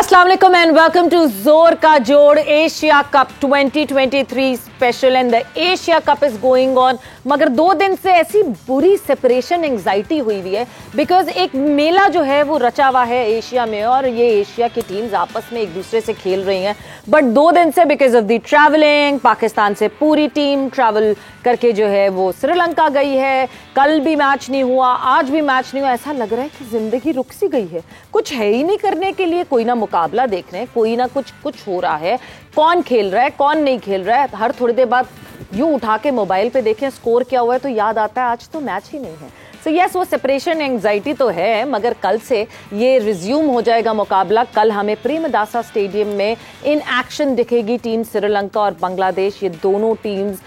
अस्सलाम वालेकुम and welcome to जोर का जोड़ Asia cup 2023 special and the Asia cup is going on. मगर 2 दिन से ऐसी बुरी सेपरेशन एंजाइटी हुई हुई है बिकॉज एक मेला जो है वो रचा हुआ है एशिया में और ये एशिया की टीम्स आपस में एक दूसरे से खेल रही हैं। बट 2 दिन से because of the travelling Pakistan से पूरी टीम ट्रैवल करके जो है वो श्रीलंका गई है। कल भी मैच नहीं हुआ, आज भी मैच नहीं हुआ। ऐसा लग रहा है कि जिंदगी रुक सी गई है, कुछ है ही नहीं करने के लिए। कोई ना मुकाबला देख रहे हैं, कोई ना कुछ हो रहा है, कौन खेल रहा है कौन नहीं खेल रहा है। हर थोड़ी देर बाद यूं उठा के मोबाइल पे देखें स्कोर क्या हुआ है तो याद आता है आज तो मैच ही नहीं है। सो यस, वो सेपरेशन एंजाइटी तो है मगर कल से ये रिज्यूम हो जाएगा मुकाबला। कल हमें प्रेमदासा स्टेडियम में इन एक्शन दिखेगी टीम श्रीलंका और बांग्लादेश। ये दोनों टीम्स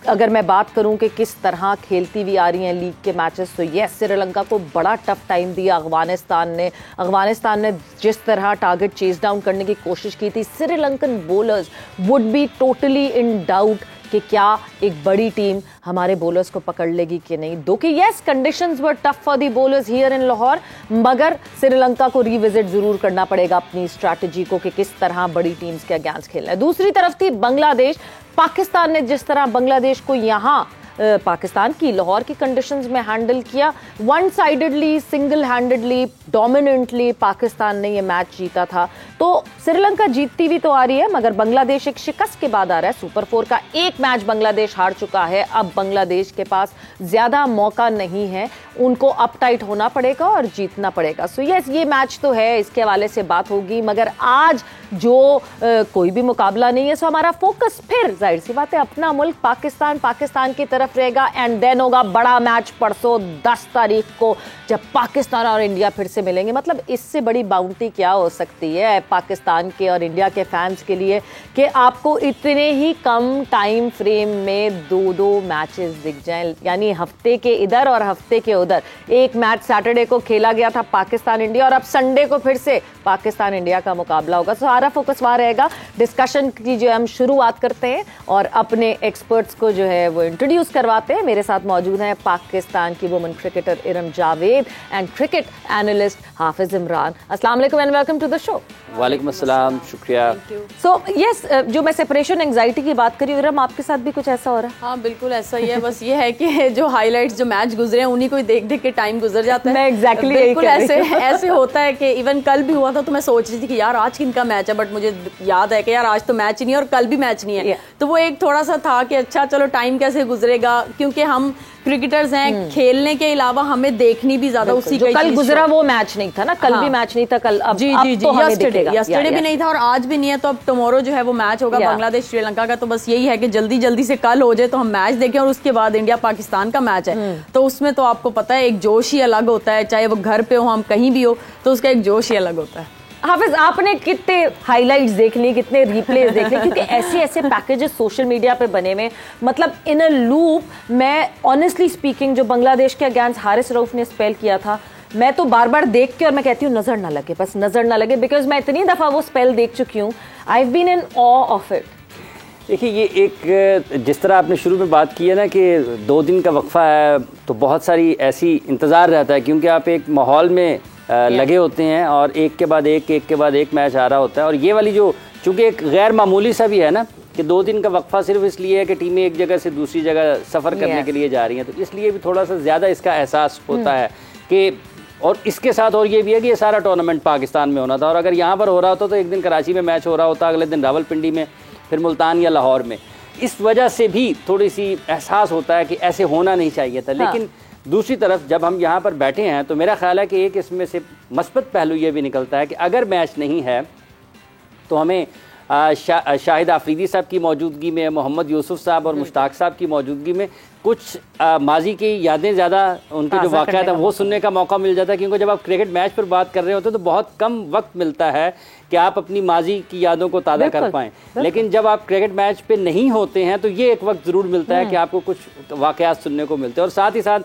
अगर मैं बात करूं कि किस तरह खेलती हुई आ रही हैं लीग के मैचेस तो यस, श्रीलंका को बड़ा टफ टाइम दिया अफगानिस्तान ने जिस तरह टारगेट चेज डाउन करने की कोशिश की थी। Sri Lankan bowlers would be totally in doubt कि क्या एक बड़ी टीम हमारे बॉलर्स को पकड़ लेगी कि नहीं। दो कि yes, conditions were tough for the bowlers here in Lahore, मगर श्रीलंका को रिविजिट जरूर करना पड़ेगा अपनी स्ट्रैटेजी को कि किस तरह बड़ी टीम्स के अगेंस्ट खेलना है। दूसरी तरफ थी बांग्लादेश। पाकिस्तान ने जिस तरह बांग्लादेश को यहाँ पाकिस्तान की लाहौर की कंडीशंस में हैंडल किया, one sidedly single handedly dominantly Pakistan ने ये मैच जीता था। तो श्रीलंका जीतती भी तो आ रही है मगर बांग्लादेश एक शिकस्त के बाद आ रहा है। सुपर 4 का एक मैच बांग्लादेश हार चुका है। अब बांग्लादेश के पास ज्यादा मौका नहीं है, उनको अपटाइट होना पड़ेगा और जीतना पड़ेगा। सो यस, ये मैच तो है, इसके हवाले से बात होगी। मगर आज जो कोई भी मुकाबला नहीं है सो हमारा फोकस फिर जाहिर सी बात है अपना मुल्क पाकिस्तान की तरफ रहेगा। एंड देन होगा बड़ा मैच परसों 10 तारीख को जब पाकिस्तान और इंडिया फिर से मिलेंगे। मतलब इससे बड़ी बाउंटी क्या हो सकती है पाकिस्तान के और इंडिया के फैंस के लिए कि आपको इतने ही कम टाइम फ्रेम में 2-2 मैचेस दिख जाएं, यानी हफ्ते के इधर और हफ्ते के उधर। एक मैच सैटरडे को खेला गया था पाकिस्तान इंडिया और अब संडे को फिर से पाकिस्तान इंडिया का मुकाबला होगा। सो हमारा फोकस वहाँ रहेगा। डिस्कशन की जो हम शुरुआत करते हैं और अपने एक्सपर्ट्स को जो है वो इंट्रोड्यूस करवाते हैं। मेरे साथ मौजूद हैं पाकिस्तान की women cricketer Iram Javed and cricket analyst Hafiz Imran. अस्सलाम वालेकुम and welcome to the show. वालेकुम अस्सलाम, शुक्रिया। सो यस, जो मैं सेपरेशन एंजाइटी की बात करी, इरम आपके साथ भी कुछ ऐसा हो रहा है? हाँ बिल्कुल ऐसा ही है। बस ये है कि जो हाइलाइट्स जो मैच गुजरे हैं उन्हीं को देख देख के टाइम गुजर जाता है। मैं एग्जैक्टली बिल्कुल ऐसे होता है कि इवन कल भी हुआ था तो मैं सोच रही थी कि यार आज किनका मैच है, बट मुझे याद है कि यार आज तो मैच ही नहीं है और कल भी मैच नहीं है। तो वो एक थोड़ा सा था कि अच्छा चलो टाइम कैसे गुजरेगा, क्योंकि हम क्रिकेटर्स हैं, खेलने के अलावा हमें देखनी भी ज्यादा उसी का। कल गुजरा वो मैच नहीं था ना, कल भी मैच नहीं था। कल अब यस्टरडे भी नहीं था और आज भी नहीं है। तो अब टुमारो जो है वो मैच होगा बांग्लादेश श्रीलंका का। तो बस यही है कि जल्दी से कल हो जाए तो हम मैच देखें और उसके बाद इंडिया पाकिस्तान का मैच है तो उसमें तो आपको पता है एक जोश ही अलग होता है, चाहे वो घर पे हो हम कहीं भी हो तो उसका एक जोश ही अलग होता है। हाफिज, आपने कितने हाइलाइट्स देख लिए, कितने रिप्लेस देख लिए, क्योंकि ऐसे पैकेजेस सोशल मीडिया पे बने हुए, मतलब इन अ लूप। मैं ऑनेस्टली स्पीकिंग जो बांग्लादेश के अगेंस्ट हारिस रऊफ ने स्पेल किया था, मैं तो बार बार देख के और मैं कहती हूँ नजर ना लगे, बस नजर ना लगे, बिकॉज मैं इतनी दफा वो स्पेल देख चुकी हूँ। I have been in awe of it. देखिए, ये एक जिस तरह आपने शुरू में बात की है ना कि 2 दिन का वक्फा है तो बहुत सारी ऐसी इंतज़ार रहता है क्योंकि आप एक माहौल में लगे होते हैं और एक के बाद एक मैच आ रहा होता है। और ये वाली जो चूँकि एक गैर मामूली सा भी है ना कि 2 दिन का वक्फा सिर्फ इसलिए है कि टीमें एक जगह से दूसरी जगह सफ़र करने के लिए जा रही हैं, तो इसलिए भी थोड़ा सा ज़्यादा इसका एहसास होता है कि। और इसके साथ और ये भी है कि ये सारा टूर्नामेंट पाकिस्तान में होना था और अगर यहाँ पर हो रहा होता तो एक दिन कराची में मैच हो रहा होता, अगले दिन रावलपिंडी में, फिर मुल्तान या लाहौर में। इस वजह से भी थोड़ी सी एहसास होता है कि ऐसे होना नहीं चाहिए था। लेकिन दूसरी तरफ जब हम यहाँ पर बैठे हैं तो मेरा ख्याल है कि एक इसमें से मस्बत पहलू ये भी निकलता है कि अगर मैच नहीं है तो हमें शाहिद आफरीदी साहब की मौजूदगी में, मोहम्मद यूसुफ साहब और मुश्ताक साहब की मौजूदगी में कुछ माजी की यादें ज़्यादा, उनके जो वाक़यात हैं वो सुनने का मौका मिल जाता है। क्योंकि जब आप क्रिकेट मैच पर बात कर रहे होते हैं तो बहुत कम वक्त मिलता है कि आप अपनी माजी की यादों को ताज़ा कर पाएँ। लेकिन जब आप क्रिकेट मैच पे नहीं होते हैं तो ये एक वक्त ज़रूर मिलता है कि आपको कुछ वाक़यात सुनने को मिलते हैं। और साथ ही साथ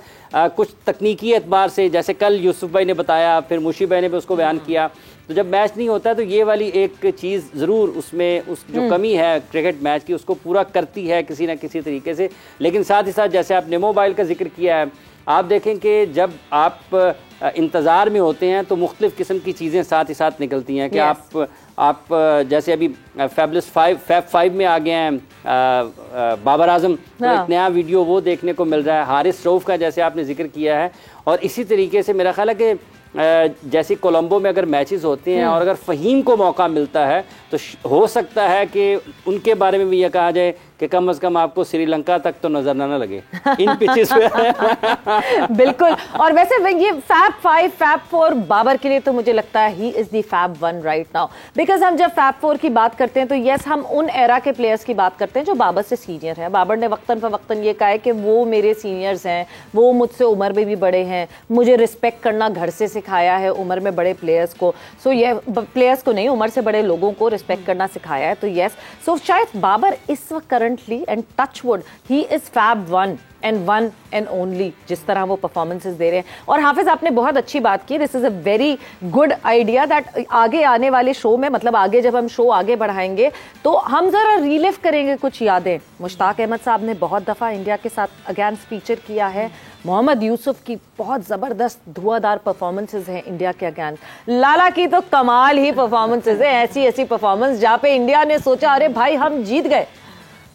कुछ तकनीकी एतबार से, जैसे कल यूसुफ भाई ने बताया, फिर मुशी भाई ने भी उसको बयान किया, तो जब मैच नहीं होता है तो ये वाली एक चीज़ ज़रूर उसमें उस जो कमी है क्रिकेट मैच की उसको पूरा करती है किसी ना किसी तरीके से। लेकिन साथ ही साथ जैसे आपने मोबाइल का जिक्र किया है आप देखें कि जब आप इंतज़ार में होते हैं तो मुख्तलिफ़ किस्म की चीज़ें साथ ही साथ निकलती हैं कि आप जैसे अभी फैबुलस 5 में आ गए हैं बाबर आजम, तो एक नया वीडियो वो देखने को मिल रहा है। हारिस रऊफ़ का जैसे आपने जिक्र किया है, और इसी तरीके से मेरा ख्याल है कि जैसे कोलंबो में अगर मैचेस होते हैं और अगर फ़हीम को मौका मिलता है तो हो सकता है कि उनके बारे में भी यह कहा जाए कि कम से कम आपको श्रीलंका तक तो नजर ना लगे इन पिचेस पे। बिल्कुल। और वैसे ये फैब 5 फैब 4 बाबर के लिए तो मुझे लगता है he is the fab 1 right now, because हम जब फैब 4 की बात करते हैं तो यस हम उन एरा के प्लेयर्स की बात करते हैं जो बाबर से सीनियर है। बाबर ने वक्तन फवक्तन ये कहा है कि वो मेरे सीनियर्स हैं, वो मुझसे उम्र में भी बड़े हैं, मुझे रिस्पेक्ट करना घर से सिखाया है उम्र में बड़े प्लेयर्स को। सो ये प्लेयर्स को नहीं, उम्र से बड़े लोगों को रिस्पेक्ट करना सिखाया है। तो यस, सो शायद बाबर इस वक्त currently and touch wood he is fab 1 and only जिस तरह वो परफॉर्मेंसेस दे रहे हैं। और हाफिज आपने बहुत अच्छी बात की, this is a very good idea that आगे आने वाले शो में, मतलब आगे जब हम शो आगे बढ़ाएंगे तो हम जरा रिलिव करेंगे कुछ यादें। मुश्ताक अहमद साहब ने बहुत दफा इंडिया के साथ अगेंस्ट फीचर किया है, मोहम्मद यूसुफ की बहुत जबरदस्त धुआंधार परफॉर्मेंसेज हैं इंडिया के अगेंस्ट, लाला की तो कमाल ही परफॉर्मेंसेज है, ऐसी ऐसी परफॉर्मेंस जहां पे इंडिया ने सोचा अरे भाई हम जीत गए,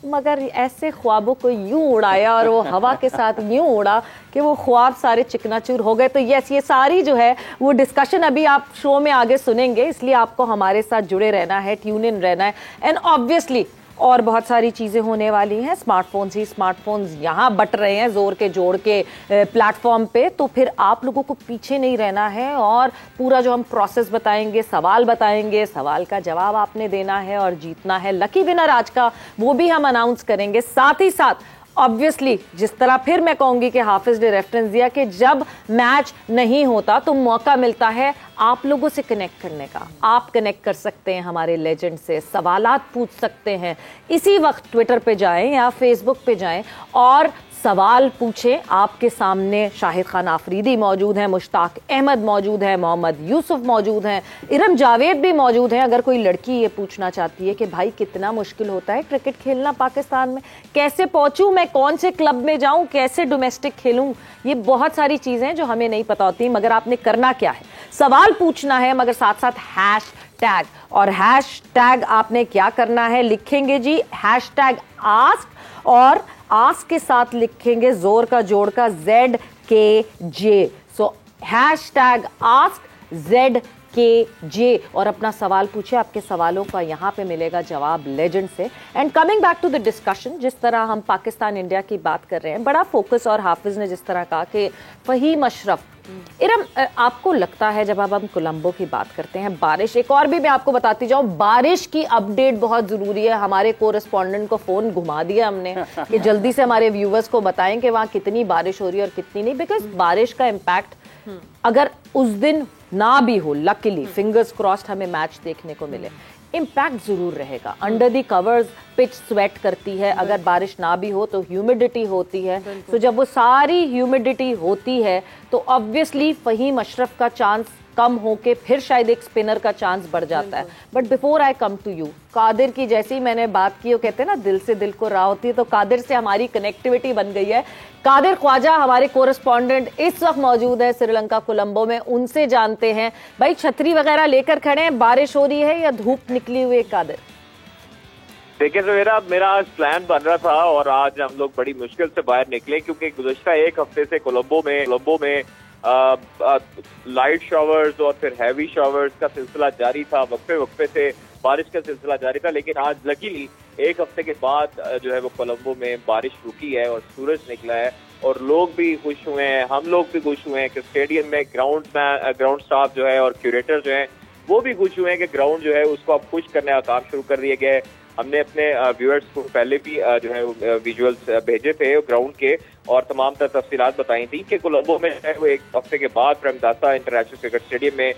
मगर ऐसे ख्वाबों को यूं उड़ाया और वो हवा के साथ यूं उड़ा कि वो ख्वाब सारे चिकनाचूर हो गए। तो यस, ये सारी जो है वो डिस्कशन अभी आप शो में आगे सुनेंगे, इसलिए आपको हमारे साथ जुड़े रहना है, ट्यून इन रहना है। एंड ऑब्वियसली और बहुत सारी चीज़ें होने वाली हैं, स्मार्टफोन्स यहाँ बट रहे हैं जोर के जोड़ के प्लेटफॉर्म पे, तो फिर आप लोगों को पीछे नहीं रहना है और पूरा जो हम प्रोसेस बताएंगे, सवाल बताएंगे, सवाल का जवाब आपने देना है और जीतना है। लकी विनर आज का वो भी हम अनाउंस करेंगे। साथ ही साथ ऑब्वियसली जिस तरह फिर मैं कहूंगी कि हाफिज ने रेफरेंस दिया कि जब मैच नहीं होता तो मौका मिलता है आप लोगों से कनेक्ट करने का। आप कनेक्ट कर सकते हैं हमारे लेजेंड से, सवालात पूछ सकते हैं। इसी वक्त ट्विटर पे जाएं या फेसबुक पे जाएं और सवाल पूछें। आपके सामने शाहिद खान आफरीदी मौजूद हैं, मुश्ताक अहमद मौजूद है, मोहम्मद यूसुफ मौजूद हैं, इरम जावेद भी मौजूद हैं। अगर कोई लड़की ये पूछना चाहती है कि भाई कितना मुश्किल होता है क्रिकेट खेलना पाकिस्तान में, कैसे पहुंचूं मैं, कौन से क्लब में जाऊं, कैसे डोमेस्टिक खेलूं, ये बहुत सारी चीजें जो हमें नहीं पता होती। मगर आपने करना क्या है, सवाल पूछना है, मगर साथ साथ हैश टैग, और हैश टैग आपने क्या करना है, लिखेंगे जी हैश टैग आस्क, और आस्क के साथ लिखेंगे जोर का जोड़ का ZKJ। सो हैश टैग आस्क ZKJ और अपना सवाल पूछे। आपके सवालों का यहाँ पे मिलेगा जवाब लेजेंड से। And coming back to the discussion, जिस तरह हम पाकिस्तान इंडिया की बात कर रहे हैं, बड़ा फोकस, और हाफिज ने जिस तरह कहा कि फहीम अशरफ, इरम आपको लगता है जब अब हम कोलंबो की बात करते हैं, बारिश, एक और भी मैं आपको बताती जाऊं, बारिश की अपडेट बहुत जरूरी है। हमारे कोरेस्पॉन्डेंट को फोन घुमा दिया हमने कि जल्दी से हमारे व्यूवर्स को बताएं कि वहां कितनी बारिश हो रही है और कितनी नहीं, बिकॉज बारिश का इम्पैक्ट अगर उस दिन ना भी हो, लकीली फिंगर्स क्रॉस्ड हमें मैच देखने को मिले, इम्पैक्ट जरूर रहेगा। Under the covers pitch sweat करती है, अगर बारिश ना भी हो तो ह्यूमिडिटी होती है। तो जब वो सारी ह्यूमिडिटी होती है तो ऑब्वियसली फहीम अशरफ का चांस कम होके फिर शायद एक स्पिनर का चांस बढ़ जाता है। But before I come to you, Qadir की जैसी मैंने बात की, वो कहते हैं ना दिल से दिल को राह होती है, तो कादिर से हमारी कनेक्टिविटी बन गई है। कादिर ख्वाजा हमारे कोरेस्पॉन्डेंट इस वक्त मौजूद है श्रीलंका कोलंबो में, उनसे जानते हैं भाई छतरी वगैरह लेकर खड़े हैं, बारिश हो रही है या धूप निकली हुई है? कादिर देखिए तो मेरा आज प्लान बन रहा था और आज हम लोग बड़ी मुश्किल से बाहर निकले, क्योंकि गुज़श्ता एक हफ्ते से कोलंबो में लाइट शावर्स और फिर हैवी शावर्स का सिलसिला जारी था, वक्फे से बारिश का सिलसिला जारी था। लेकिन आज लकीली एक हफ्ते के बाद जो है वो कोलंबो में बारिश रुकी है और सूरज निकला है और लोग भी खुश हुए हैं, हम लोग भी खुश हुए हैं कि स्टेडियम में ग्राउंड स्टाफ जो है और क्यूरेटर जो है वो भी खुश हुए हैं कि ग्राउंड जो है उसको अब खुश करने का काम शुरू कर दिया गया है। हमने अपने व्यूअर्स को पहले भी जो है विजुअल्स भेजे थे ग्राउंड के और तमाम तर तफसीलात बताई थी कि कोलंबो में जो है वो एक हफ्ते के बाद प्रेमदासा इंटरनेशनल क्रिकेट स्टेडियम में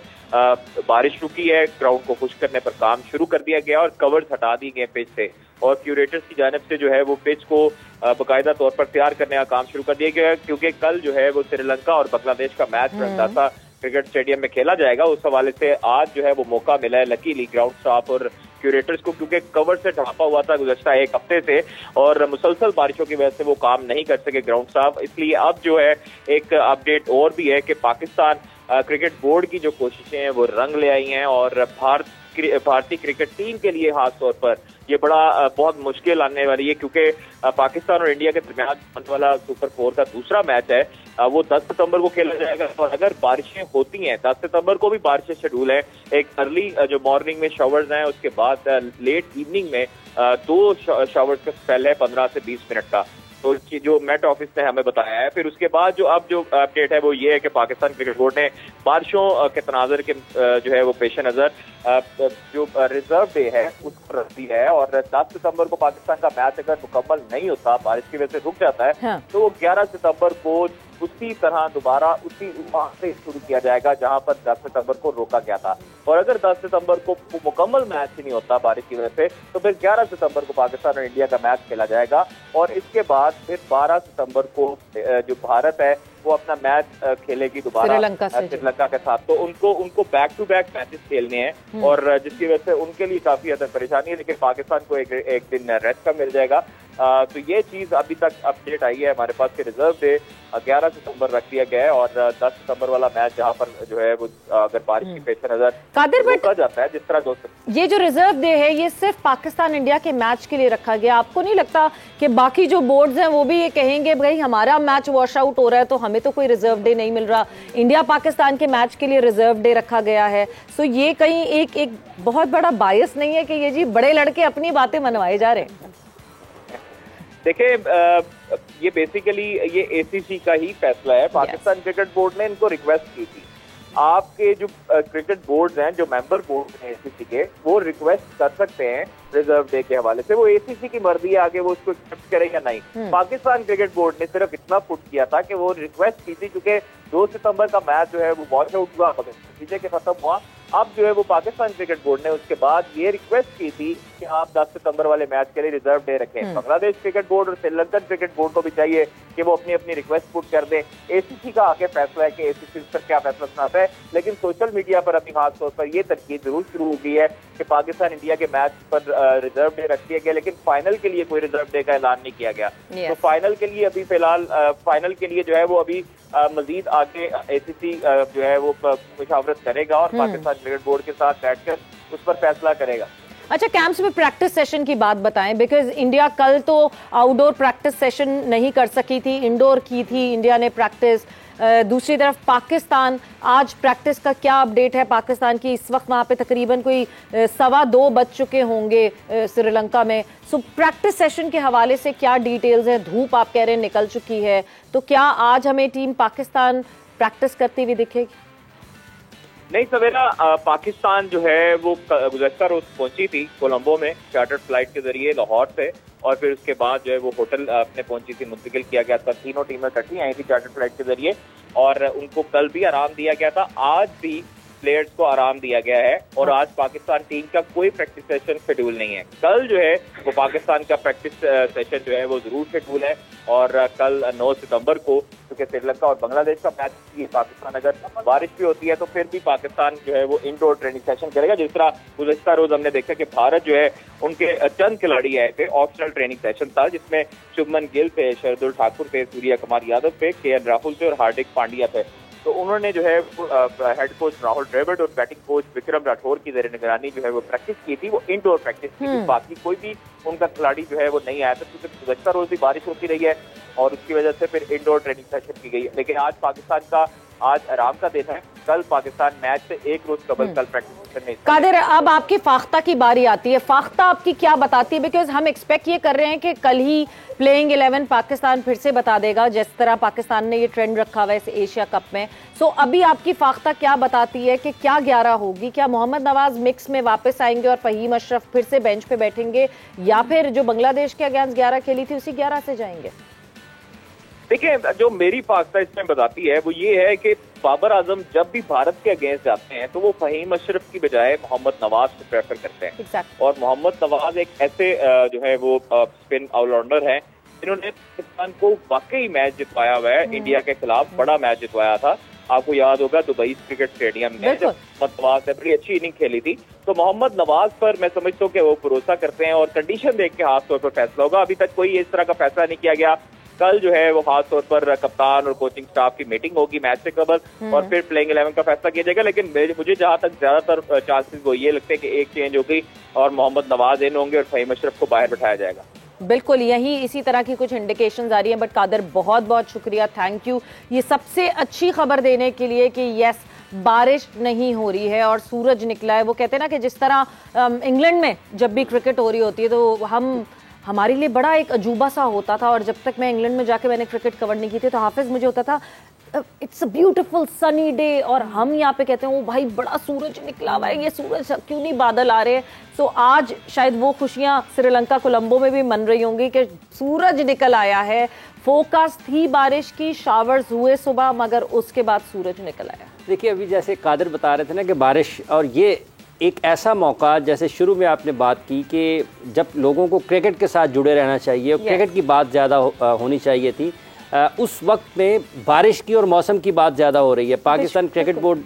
बारिश रुकी है, ग्राउंड को खुश करने पर काम शुरू कर दिया गया और कवर्स हटा दी गए पिच से और क्यूरेटर्स की जानिब से जो है वो पिच को बाकायदा तौर पर तैयार करने का काम शुरू कर दिया गया, क्योंकि कल जो है वो श्रीलंका और बांग्लादेश का मैच प्रेमदासा क्रिकेट स्टेडियम में खेला जाएगा। उस हवाले से आज जो है वो मौका मिला है लकीली ग्राउंड स्टाफ और क्यूरेटर्स को, क्योंकि कवर से ढांपा हुआ था गुज़श्ता एक हफ्ते से और मुसलसल बारिशों की वजह से वो काम नहीं कर सके ग्राउंड स्टाफ। इसलिए अब जो है एक अपडेट और भी है कि पाकिस्तान क्रिकेट बोर्ड की जो कोशिशें हैं वो रंग ले आई हैं और भारतीय क्रिकेट टीम के लिए खास तौर पर ये बड़ा बहुत मुश्किल आने वाली है, क्योंकि पाकिस्तान और इंडिया के दरमियान होने वाला सुपर 4 का दूसरा मैच है वो 10 सितंबर को खेला जाएगा। और अगर बारिशें होती हैं, 10 सितंबर को भी बारिशें शेड्यूल है, एक अर्ली जो मॉर्निंग में शावर्स हैं, उसके बाद लेट इवनिंग में 2 शावर्स का स्पेल है 15 से 20 मिनट का, तो जो मेट ऑफिस ने हमें बताया है। फिर उसके बाद जो अपडेट है वो ये है कि पाकिस्तान क्रिकेट बोर्ड ने बारिशों के तनाजर के जो है वो पेश नजर जो रिजर्व डे है उसको रख दिया है और 10 सितंबर को पाकिस्तान का मैच अगर मुकम्मल नहीं होता, बारिश की वजह से रुक जाता है, हाँ। तो वो 11 सितंबर को उसी तरह दोबारा उसी वहां से शुरू किया जाएगा जहां पर 10 सितंबर को रोका गया था। और अगर 10 सितंबर को मुकम्मल मैच ही नहीं होता बारिश की वजह से, तो फिर 11 सितंबर को पाकिस्तान और इंडिया का मैच खेला जाएगा और इसके बाद फिर 12 सितंबर को जो भारत है वो अपना मैच खेलेगी दोबारा श्रीलंका के साथ। तो उनको बैक टू बैक मैचेस खेलने हैं और जिसकी वजह से उनके लिए काफी ज्यादा परेशानी है, लेकिन पाकिस्तान को एक दिन रेस्ट का मिल जाएगा। तो ये चीज अभी तक अपडेट आई है हमारे पास कि रिजर्व डे 11 सितंबर रख दिया गया है और 10 सितंबर वाला मैच जहां पर जो है वो अगर बारिश की पेश नजर रोका जाता है, जिस तरह दोस्त ये जो रिजर्व डे है ये सिर्फ पाकिस्तान इंडिया के मैच के लिए रखा गया। आपको नहीं लगता कि बाकी जो बोर्ड्स हैं वो भी ये कहेंगे भाई हमारा मैच वॉश आउट हो रहा है तो हमें तो कोई रिजर्व डे नहीं मिल रहा, इंडिया पाकिस्तान के मैच के लिए रिजर्व डे रखा गया है। सो ये कहीं एक बहुत बड़ा बायस नहीं है कि ये जी बड़े लड़के अपनी बातें मनवाए जा रहे हैं? देखिए ये बेसिकली ये एसीसी का ही फैसला है। पाकिस्तान क्रिकेट बोर्ड ने इनको रिक्वेस्ट की थी, आपके जो क्रिकेट बोर्ड हैं, जो मेंबर बोर्ड हैं एसीसी के, वो रिक्वेस्ट कर सकते हैं रिजर्व डे के हवाले से। वो एसीसी की मर्जी है आगे वो उसको एक्सेप्ट करे या नहीं। पाकिस्तान क्रिकेट बोर्ड ने सिर्फ इतना पुट किया था कि वो रिक्वेस्ट की थी, क्योंकि 2 सितंबर का मैच जो है वो वॉश आउट हुआ, नतीजे के खत्म हुआ। अब जो है वो पाकिस्तान क्रिकेट बोर्ड ने उसके बाद ये रिक्वेस्ट की थी कि आप 10 सितंबर वाले मैच के लिए रिजर्व डे रखें। बांग्लादेश क्रिकेट बोर्ड और श्रीलंकन क्रिकेट बोर्ड को भी चाहिए कि वो अपनी अपनी रिक्वेस्ट पुट कर दें। एसीसी का आगे फैसला है कि एसीसी उस पर क्या फैसला सुनाता है, लेकिन सोशल मीडिया पर अभी खास तौर पर ये तरकीब जरूर शुरू हो गई है कि पाकिस्तान इंडिया के मैच पर रिजर्व डे रख दिया गया, लेकिन फाइनल के लिए कोई रिजर्व डे का ऐलान नहीं किया गया। तो फाइनल के लिए अभी फिलहाल फाइनल के लिए जो है वो अभी मजीद आगे एसीसी जो है वो मुशावरत करेगा और पाकिस्तान क्रिकेट बोर्ड के साथ बैठकर उस पर फैसला करेगा। अच्छा, कैंप्स में प्रैक्टिस सेशन की बात बताएं, बिकॉज इंडिया कल तो आउटडोर प्रैक्टिस सेशन नहीं कर सकी थी, इंडोर की थी इंडिया ने प्रैक्टिस। दूसरी तरफ पाकिस्तान, आज प्रैक्टिस का क्या अपडेट है पाकिस्तान की? इस वक्त वहाँ पे तकरीबन कोई 2:15 बज चुके होंगे श्रीलंका में। सो प्रैक्टिस सेशन के हवाले से क्या डिटेल्स है? धूप आप कह रहे हैं निकल चुकी है, तो क्या आज हमें टीम पाकिस्तान प्रैक्टिस करती हुई दिखेगी? नहीं सवेरा, पाकिस्तान जो है वो गुज़श्ता रोज पहुंची थी कोलंबो में चार्टर्ड फ्लाइट के जरिए लाहौर से, और फिर उसके बाद जो है वो होटल अपने पहुंची थी, मुंतकिल किया गया था। तीनों टीमें इकट्ठी आई थी चार्टर्ड फ्लाइट के जरिए और उनको कल भी आराम दिया गया था, आज भी प्लेयर्स को आराम दिया गया है और आज पाकिस्तान टीम का कोई प्रैक्टिस सेशन शेड्यूल नहीं है। कल जो है वो पाकिस्तान का प्रैक्टिस सेशन जो है वो जरूर शेड्यूल है और कल 9 सितंबर को, क्योंकि श्रीलंका और बांग्लादेश का मैच है, पाकिस्तान अगर बारिश भी होती है तो फिर भी पाकिस्तान जो है वो इंडोर ट्रेनिंग सेशन करेगा। जिस तरह गुज़श्ता रोज हमने देखा कि भारत जो है उनके चंद खिलाड़ी आए थे, ऑप्शनल ट्रेनिंग सेशन था जिसमें शुभमन गिल थे, शार्दुल ठाकुर थे, सूर्या कुमार यादव थे, केएल राहुल थे और हार्दिक पांड्या थे। तो उन्होंने जो है हेड कोच राहुल द्रविड़ और बैटिंग कोच विक्रम राठौर की ज़ेर निगरानी जो है वो प्रैक्टिस की थी, वो इंडोर प्रैक्टिस की थी। बाकी कोई भी उनका खिलाड़ी जो है वो नहीं आया था, क्योंकि गुज़श्ता रोज भी बारिश होती रही है और उसकी वजह से फिर इंडोर ट्रेनिंग सेशन की गई है। लेकिन आज पाकिस्तान का आज आराम का दिन है, कल पाकिस्तान मैच से एक रोज कबल कल प्रैक्टिस करने। कादिर, अब आपकी फाख्ता की बारी आती है। फाख्ता आपकी क्या बताती है? बिकॉज हम एक्सपेक्ट ये कर रहे हैं कि कल ही प्लेइंग 11 पाकिस्तान फिर से बता देगा, जिस तरह पाकिस्तान ने ये ट्रेंड रखा हुआ है इस एशिया कप में। सो अभी आपकी फाख्ता क्या बताती है कि क्या 11 होगी? क्या मोहम्मद नवाज मिक्स में वापस आएंगे और फहीम अशरफ फिर से बेंच पे बैठेंगे, या फिर जो बांग्लादेश के अगेंस्ट 11 खेली थी उसी 11 से जाएंगे? देखिए, जो मेरी फाख्ता इसमें बताती है वो ये है कि बाबर आजम जब भी भारत के अगेंस्ट जाते हैं तो वो फहीम अशरफ की बजाय मोहम्मद नवाज को प्रेफर करते हैं। और मोहम्मद नवाज एक ऐसे जो है वो स्पिन ऑलराउंडर है जिन्होंने पाकिस्तान को वाकई मैच जितवाया हुआ है, इंडिया के खिलाफ बड़ा मैच जितवाया था। आपको याद होगा दुबई क्रिकेट स्टेडियम में जब मोहम्मद नवाज ने बड़ी अच्छी इनिंग खेली थी, तो मोहम्मद नवाज पर मैं समझता हूँ कि वो भरोसा करते हैं और कंडीशन देख के खास तौर पर फैसला होगा। अभी तक कोई इस तरह का फैसला नहीं किया गया। कल जो है वो खास तौर पर कप्तान और कोचिंग स्टाफ की मीटिंग होगी मैच से कबल और फिर प्लेइंग 11 का फैसला किया जाएगा। लेकिन मुझे जहां तक ज्यादातर चांसेस वो ये लगते हैं कि एक चेंज होगी और मोहम्मद नवाज इन होंगे और फहीम अशरफ को बाहर बैठाया जाएगा। बिल्कुल यही इसी तरह की कुछ इंडिकेशंस आ रही हैं। बट कादर बहुत बहुत शुक्रिया, थैंक यू ये सबसे अच्छी खबर देने के लिए कि यस बारिश नहीं हो रही है और सूरज निकला है। वो कहते हैं ना कि जिस तरह इंग्लैंड में जब भी क्रिकेट हो रही होती है तो हमारे लिए बड़ा एक अजूबा सा होता था। और जब तक मैं इंग्लैंड में जाके मैंने क्रिकेट कवर नहीं की थी तो हाफिज मुझे होता था it's a beautiful sunny day और हम यहाँ पे कहते हैं ओ भाई बड़ा सूरज निकला हुआ है, ये सूरज क्यों नहीं बादल आ रहे हैं। सो आज शायद वो खुशियां श्रीलंका कोलंबो में भी मन रही होंगी कि सूरज निकल आया है। फोकस थी बारिश की, शावर्स हुए सुबह, मगर उसके बाद सूरज निकल आया। देखिए अभी जैसे कादर बता रहे थे ना कि बारिश, और ये एक ऐसा मौका जैसे शुरू में आपने बात की कि जब लोगों को क्रिकेट के साथ जुड़े रहना चाहिए, क्रिकेट की बात ज़्यादा होनी चाहिए थी, उस वक्त में बारिश की और मौसम की बात ज़्यादा हो रही है। पाकिस्तान क्रिकेट बोर्ड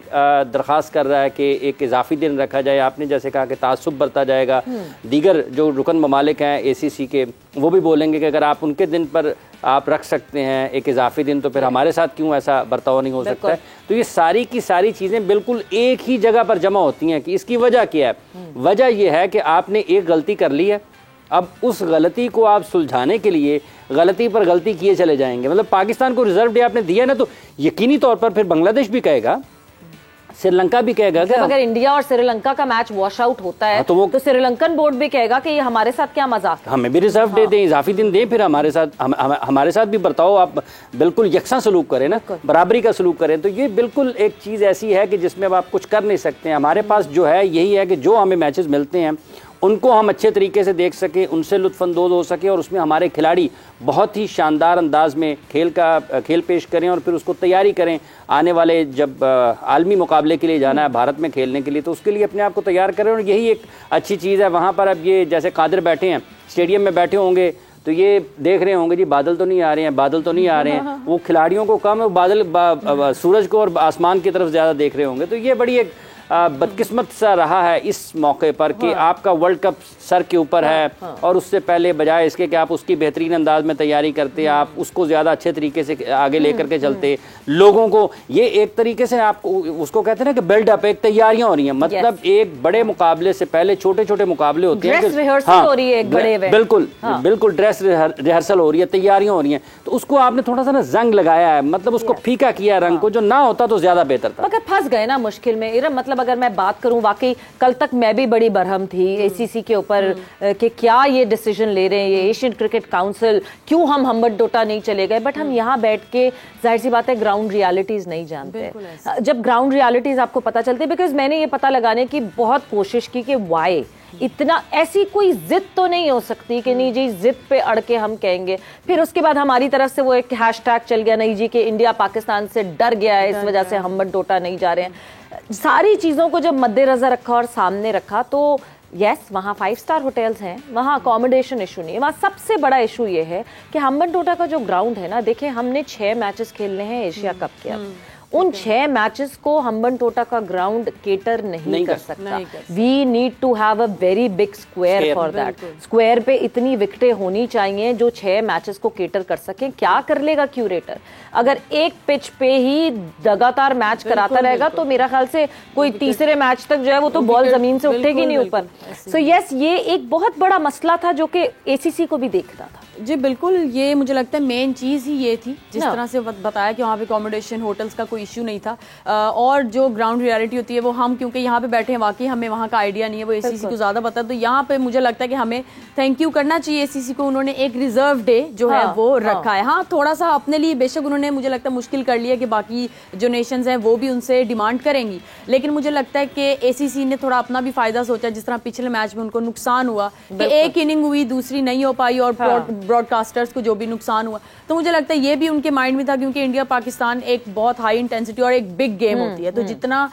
दरख्वास्त कर रहा है कि एक इजाफी दिन रखा जाए। आपने जैसे कहा कि तासुब बरता जाएगा। दीगर जो रुकन ममालिक हैं ACC के, वो भी बोलेंगे कि अगर आप उनके दिन पर आप रख सकते हैं एक इजाफी दिन तो फिर हमारे साथ क्यों ऐसा बर्ताव नहीं हो सकता है। तो ये सारी की सारी चीज़ें बिल्कुल एक ही जगह पर जमा होती हैं कि इसकी वजह क्या है। वजह यह है कि आपने एक गलती कर ली है, अब उस गलती को आप सुलझाने के लिए गलती पर गलती किए चले जाएंगे। मतलब पाकिस्तान को रिजर्व डे आपने दिया ना तो यकीनी तौर पर फिर बांग्लादेश भी कहेगा, श्रीलंका भी कहेगा कि अगर इंडिया और श्रीलंका का मैच वॉश आउट होता है तो श्रीलंकन बोर्ड भी कहेगा कि ये हमारे साथ क्या मजाक है, हमें भी रिजर्व डे दें, इजाफी दिन दें, फिर हमारे साथ भी बर्ताओ, आप बिल्कुल यकसा सलूक करें ना, बराबरी का सलूक करें। तो ये बिल्कुल एक चीज़ ऐसी है कि जिसमें अब आप कुछ कर नहीं सकते हैं। हमारे पास जो है यही है कि जो हमें मैचेस मिलते हैं उनको हम अच्छे तरीके से देख सकें, उनसे लुत्फानंदोज हो सके और उसमें हमारे खिलाड़ी बहुत ही शानदार अंदाज में खेल पेश करें और फिर उसको तैयारी करें आने वाले जब आलमी मुकाबले के लिए जाना है भारत में खेलने के लिए, तो उसके लिए अपने आप को तैयार करें। और यही एक अच्छी चीज़ है। वहाँ पर अब ये जैसे कादिर बैठे हैं स्टेडियम में बैठे होंगे तो ये देख रहे होंगे जी बादल तो नहीं आ रहे हैं, बादल तो नहीं आ रहे हैं। वो खिलाड़ियों को कम बादल सूरज को और आसमान की तरफ ज़्यादा देख रहे होंगे। तो ये बड़ी एक बदकिस्मत सा रहा है इस मौके पर कि आपका वर्ल्ड कप सर के ऊपर है और उससे पहले बजाय इसके कि आप उसकी बेहतरीन अंदाज में तैयारी करते, आप उसको ज़्यादा अच्छे तरीके से आगे लेकर के चलते, लोगों को ये एक तरीके से आपको उसको कहते हैं ना कि बिल्डअप, एक तैयारियां हो रही हैं। मतलब एक बड़े मुकाबले से पहले छोटे छोटे मुकाबले होते हैं, बिल्कुल बिल्कुल ड्रेस रिहर्सल हो रही है, तैयारियां हो रही हैं, तो उसको आपने थोड़ा सा ना जंग लगाया है, मतलब उसको फीका किया रंग को, जो ना होता तो ज्यादा बेहतर था। मगर फंस गए ना मुश्किल में। मतलब अगर मैं बात करूं, वाकई कल तक मैं भी बड़ी बरहम थी ACC के ऊपर कि क्या ये डिसीजन ले रहे हैं ये एशियन क्रिकेट काउंसिल, क्यों हम हम्बट-डोटा नहीं चले गए। बट हम यहाँ बैठ के जाहिर सी बात है ग्राउंड रियलिटीज नहीं जानते। जब ग्राउंड रियलिटीज आपको पता चलती है, बिकॉज मैंने ये पता लगाने की बहुत कोशिश की कि वाई इतना, ऐसी कोई जिद तो नहीं हो सकती कि नहीं जी जिद पे अड़ के हम कहेंगे। फिर उसके बाद हमारी तरफ से वो एक हैशटैग चल गया, नहीं जी कि इंडिया पाकिस्तान से डर गया है, इस वजह से हम्बट-डोटा नहीं जा रहे हैं। सारी चीज़ों को जब मद्देनजर रखा और सामने रखा तो यस वहाँ 5 स्टार होटल्स हैं, वहाँ अकोमोडेशन इशू नहीं है। वहाँ सबसे बड़ा इशू ये है कि हम्बट-डोटा का जो ग्राउंड है ना, देखें हमने 6 मैचेस खेलने हैं एशिया कप के, अब उन 6 मैचेस को हम्बन-टोटा का ग्राउंड केटर नहीं कर सकता। We need to have a very big square for that. Square पे इतनी विकेटें होनी चाहिए जो 6 मैचेस को केटर कर सकें। क्या कर लेगा क्यूरेटर? अगर एक पिच पे ही लगातार मैच कराता रहेगा तो मेरा ख्याल से कोई तीसरे मैच तक जो है वो तो बॉल जमीन से उठेगी नहीं ऊपर। सो यस, ये एक बहुत बड़ा मसला था जो कि ACC को भी देखना था। जी बिल्कुल, ये मुझे लगता है मेन चीज़ ही ये थी, जिस तरह से बताया कि वहाँ पे अकोमोडेशन होटल्स का कोई इश्यू नहीं था। और जो ग्राउंड रियलिटी होती है वो हम क्योंकि यहाँ पे बैठे हैं, वाकई हमें वहाँ का आइडिया नहीं है, वो ACC को ज़्यादा पता है। तो यहाँ पे मुझे लगता है कि हमें थैंक यू करना चाहिए ACC को। उन्होंने एक रिजर्व डे जो है वो रखा है। हाँ, थोड़ा सा अपने लिए बेशक उन्होंने मुझे लगता है मुश्किल कर लिया कि बाकी जो नेशंस हैं वो भी उनसे डिमांड करेंगी, लेकिन मुझे लगता है कि ACC ने थोड़ा अपना भी फायदा सोचा। जिस तरह पिछले मैच में उनको नुकसान हुआ कि एक इनिंग हुई, दूसरी नहीं हो पाई और ब्रॉडकास्टर्स को जो भी नुकसान हुआ, तो मुझे लगता है ये भी उनके माइंड में था, क्योंकि इंडिया पाकिस्तान एक बहुत हाई इंटेंसिटी और एक बिग गेम होती है, तो जितना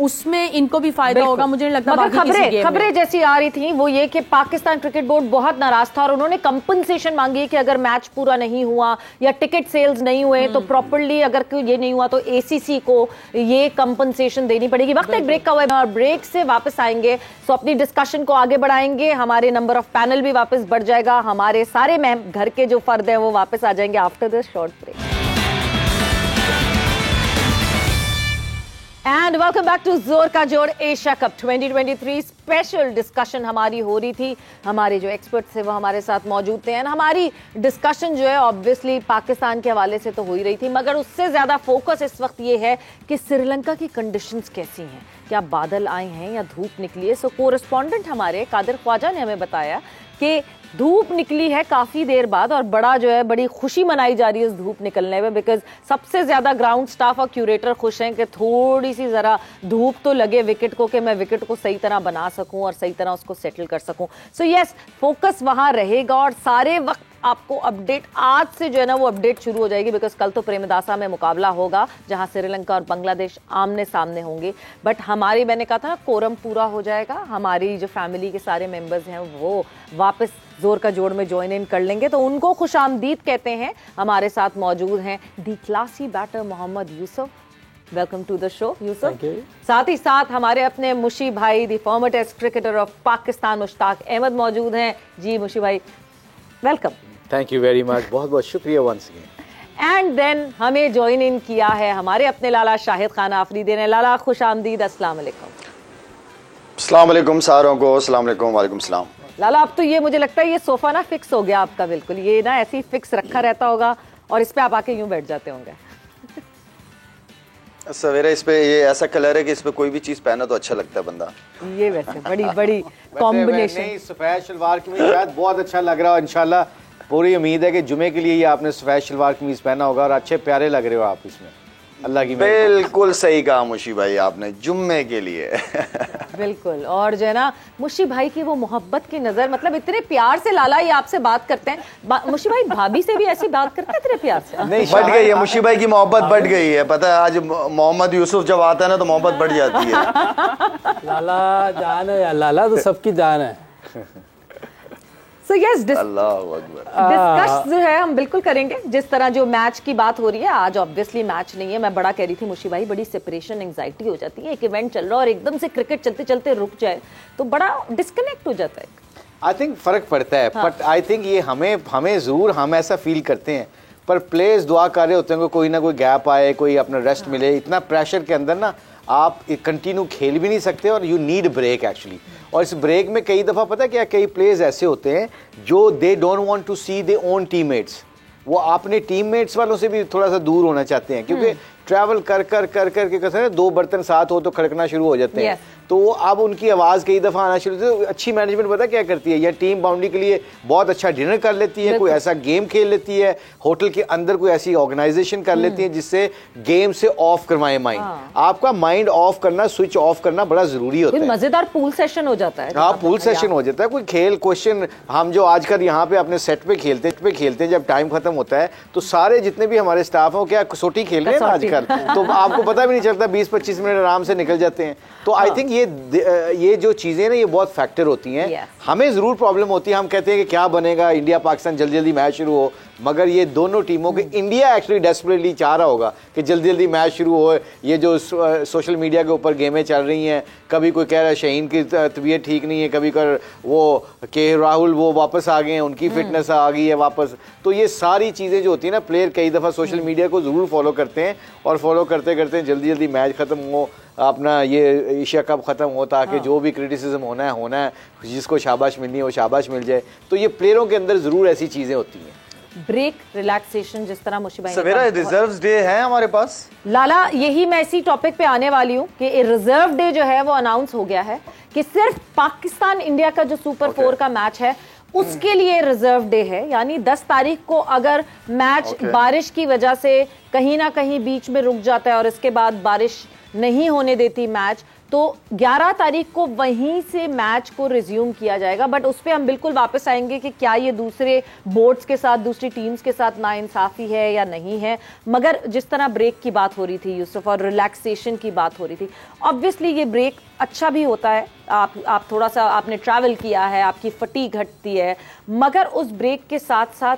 उसमें इनको भी फायदा होगा, मुझे नहीं लगता बाकी किसी गेम में। खबरें जैसी आ रही थी वो ये कि पाकिस्तान क्रिकेट बोर्ड बहुत नाराज था और उन्होंने कंपनसेशन मांगी कि अगर मैच पूरा नहीं हुआ या टिकट सेल्स नहीं हुए तो प्रॉपर्ली अगर ये नहीं हुआ तो एसीसी को ये कंपनसेशन देनी पड़ेगी। वक्त एक ब्रेक का हुआ है और ब्रेक से वापस आएंगे तो अपनी डिस्कशन को आगे बढ़ाएंगे, हमारे नंबर ऑफ पैनल भी वापस बढ़ जाएगा, हमारे सारे घर के जो फर्द हैं वो वापस आ जाएंगे after this short break. And welcome back to जोर का जोड़ एशिया कप 2023 स्पेशल डिस्कशन हमारी हो रही थी। हमारे जो एक्सपर्ट्स थे वो हमारे साथ मौजूद थे एंड हमारी डिस्कशन जो है ऑब्वियसली पाकिस्तान के हवाले से तो हो ही रही थी, मगर उससे ज्यादा फोकस इस वक्त ये है कि श्रीलंका की कंडीशंस कैसी हैं, क्या बादल आए हैं या धूप निकली है। सो कोरेस्पॉन्डेंट हमारे कादिर ख्वाजा ने हमें बताया कि धूप निकली है काफी देर बाद और बड़ा जो है बड़ी खुशी मनाई जा रही है इस धूप निकलने में, बिकॉज सबसे ज्यादा ग्राउंड स्टाफ और क्यूरेटर खुश हैं कि थोड़ी सी जरा धूप तो लगे विकेट को कि मैं विकेट को सही तरह बना सकूं और सही तरह उसको सेटल कर सकूं। सो यस, फोकस वहां रहेगा और सारे वक्त आपको अपडेट आज से जो है ना वो अपडेट शुरू हो जाएगी, बिकॉज कल तो प्रेमदासा में मुकाबला होगा जहां श्रीलंका और बांग्लादेश आमने सामने होंगे। बट हमारी, मैंने कहा था ना, कोरम पूरा हो जाएगा, हमारी जो फैमिली के सारे मेंबर्स हैं वो वापस जोर का जोड़ में ज्वाइन इन कर लेंगे, तो उनको खुशामदीद कहते हैं। हमारे साथ मौजूद हैं the classy batter Mohammad Yusuf, welcome to the show Yusuf. साथ ही साथ हमारे अपने मुशी भाई the former test cricketer of Pakistan Mushtaq Ahmed मौजूद हैं। जी मुशी भाई, welcome. Thank you very much, बहुत बहुत शुक्रिया वंस अगेन। एंड देन हमें ज्वाइन इन किया है हमारे अपने लाला शाहिद खान आफरीदी ने। लाला खुशामदीद, अस्सलाम वालेकुम। अस्सलाम वालेकुम सारों को, अस्सलाम वालेकुम। वालेकुम सलाम। लाला, अब तो ये मुझे लगता है ये सोफा ना फिक्स हो गया आपका, बिल्कुल ये ना ऐसे ही फिक्स रखा रहता होगा और इस पे आप आके यूं बैठ जाते होंगे। सवेरे इस पे ये ऐसा कलर है कि इस पे कोई भी चीज पहना तो अच्छा लगता है बंदा। ये वैसे बड़ी बड़ी कॉम्बिनेशन। सफेद शलवार कमीज शायद बहुत अच्छा लग रहा है, इंशाल्लाह पूरी उम्मीद है कि जुमे के लिए ये आपने सफेद शलवार कमीज पहना होगा और अच्छे प्यारे लग रहे हो आप इसमें, अल्लाह की बिल्कुल सही कहा मुशी भाई आपने, जुम्मे के लिए। बिल्कुल। और जो है ना मुशी भाई की वो मोहब्बत की नजर, मतलब इतने प्यार से लाला ये आपसे बात करते हैं। मुशी भाई भाभी से भी ऐसी बात करते हैं इतने प्यार से? नहीं, बढ़ गई है मुशी भाई की मोहब्बत, बढ़ गई है। पता है आज मोहम्मद यूसुफ जब आता है ना तो मोहब्बत बढ़ जाती है। लाला जान है यार, लाला तो सबकी जान है। So yes, डिस्कस जो है हम बिल्कुल करेंगे। जिस तरह जो मैच की बात हो रही है, आज ऑब्वियसली मैच नहीं है। मैं बड़ा कह रही थी मुशी भाई, बड़ी सेपरेशन एंजाइटी हो जाती है, एक इवेंट चल रहा है और एकदम से क्रिकेट चलते चलते रुक जाए तो बड़ा डिस्कनेक्ट हो जाता है। आई थिंक फर्क पड़ता है, बट आई थिंक ये हमें जरूर हम ऐसा फील करते हैं, पर प्लेयर्स दुआ कर रहे होते हैं कोई ना कोई गैप आए, कोई अपना रेस्ट मिले। इतना प्रेशर के अंदर ना आप कंटिन्यू खेल भी नहीं सकते और यू नीड ब्रेक एक्चुअली। और इस ब्रेक में कई दफ़ा पता है क्या, कई प्लेयर्स ऐसे होते हैं जो they don't want to see their own teammates, वो अपने टीममेट्स वालों से भी थोड़ा सा दूर होना चाहते हैं, क्योंकि ट्रैवल कर कर कर कर के कहते हैं दो बर्तन साथ हो तो खड़कना शुरू हो जाते हैं। तो वो अब उनकी आवाज़ कई दफ़ा आना शुरू होती है। अच्छी मैनेजमेंट पता क्या करती है, या टीम बाउंड्री के लिए बहुत अच्छा डिनर कर लेती है, कोई ऐसा गेम खेल लेती है, होटल के अंदर कोई ऐसी ऑर्गेनाइजेशन कर लेती है जिससे गेम से ऑफ करवाए माइंड। आपका माइंड ऑफ करना, स्विच ऑफ करना बड़ा जरूरी होता है। मजेदार पूल सेशन हो जाता है। हाँ, पूल सेशन हो जाता है, कोई खेल क्वेश्चन। हम जो आजकल यहाँ पे अपने सेट पे खेलते हैं, जब टाइम खत्म होता है तो सारे जितने भी हमारे स्टाफ हो क्या कसौटी खेल रहे हैं आजकल, तो आपको पता भी नहीं चलता, 20-25 मिनट आराम से निकल जाते हैं। तो आई थिंक ये जो चीजें ना ये बहुत फैक्टर होती हैं। हमें जरूर प्रॉब्लम होती है, हम कहते हैं कि क्या बनेगा, इंडिया पाकिस्तान जल्दी जल्दी मैच शुरू हो, मगर ये दोनों टीमों के इंडिया एक्चुअली डेस्परेटली चाह रहा होगा कि जल्दी जल्दी मैच शुरू हो। ये जो सोशल मीडिया के ऊपर गेमें चल रही हैं, कभी कोई कह रहा है शहीन की तबीयत ठीक नहीं है, कभी कर वो के राहुल वो वापस आ गए हैं, उनकी फिटनेस आ गई है वापस। तो ये सारी चीज़ें जो होती है ना, प्लेयर कई दफ़ा सोशल मीडिया को ज़रूर फॉलो करते हैं और फॉलो करते करते जल्दी जल्दी मैच ख़त्म हो, अपना ये एशिया कप ख़त्म हो, ताकि जो भी क्रिटिसिज्म होना है, जिसको शाबाश मिलनी है वो शाबाश मिल जाए। तो ये प्लेयरों के अंदर ज़रूर ऐसी चीज़ें होती हैं। ब्रेक, रिलैक्सेशन, जिस तरह मुशी भाई सवेरा रिजर्व्स डे है हमारे पास। लाला, यही मैं इसी टॉपिक पे आने वाली हूँ कि रिजर्व डे जो है वो अनाउंस हो गया है कि सिर्फ पाकिस्तान इंडिया का जो सुपर 4 का मैच है उसके लिए रिजर्व डे है। यानी 10 तारीख को अगर मैच बारिश की वजह से कहीं ना कहीं बीच में रुक जाता है और इसके बाद बारिश नहीं होने देती मैच, तो 11 तारीख को वहीं से मैच को रिज्यूम किया जाएगा, बट उस पर हम बिल्कुल वापस आएंगे कि क्या ये दूसरे बोर्ड्स के साथ, दूसरी टीम्स के साथ नाइंसाफी है या नहीं है। मगर जिस तरह ब्रेक की बात हो रही थी यूसुफ, और रिलैक्सेशन की बात हो रही थी, ऑब्वियसली ये ब्रेक अच्छा भी होता है। आप थोड़ा सा आपने ट्रैवल किया है, आपकी फटीग घटती है, मगर उस ब्रेक के साथ साथ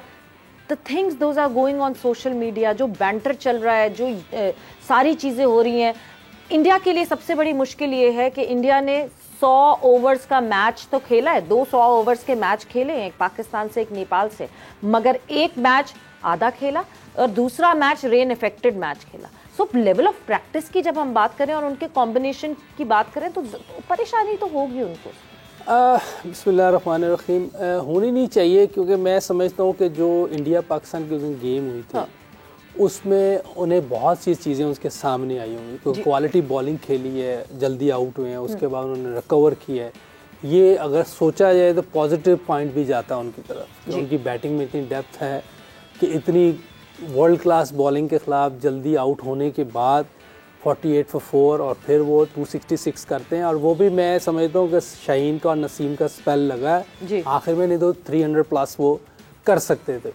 the things those are going on social media, जो बैंटर चल रहा है, जो सारी चीज़ें हो रही हैं। इंडिया के लिए सबसे बड़ी मुश्किल ये है कि इंडिया ने 100 ओवर्स का मैच तो खेला है, 2 100 ओवर्स के मैच खेले हैं, एक पाकिस्तान से एक नेपाल से, मगर एक मैच आधा खेला और दूसरा मैच रेन इफेक्टेड मैच खेला। सो लेवल ऑफ प्रैक्टिस की जब हम बात करें और उनके कॉम्बिनेशन की बात करें तो परेशानी तो होगी उनको। बिस्मिल्लाहिर्रहमानिर्रहीम, होनी नहीं चाहिए, क्योंकि मैं समझता हूँ कि जो इंडिया पाकिस्तान की गेम हुई थी, उसमें उन्हें बहुत सी चीज़ें उसके सामने आई होंगी। तो क्वालिटी बॉलिंग खेली है, जल्दी आउट हुए हैं, उसके बाद उन्होंने रिकवर किया है। ये अगर सोचा जाए तो पॉजिटिव पॉइंट भी जाता है उनकी तरफ। उनकी बैटिंग में इतनी डेप्थ है कि इतनी वर्ल्ड क्लास बॉलिंग के ख़िलाफ़ जल्दी आउट होने के बाद 48 for 4 और फिर वो 266 करते हैं। और वो भी मैं समझता हूँ कि शाहीन का और नसीम का स्पेल लगा है आखिर में, नहीं तो 300 प्लस वो कर सकते थे।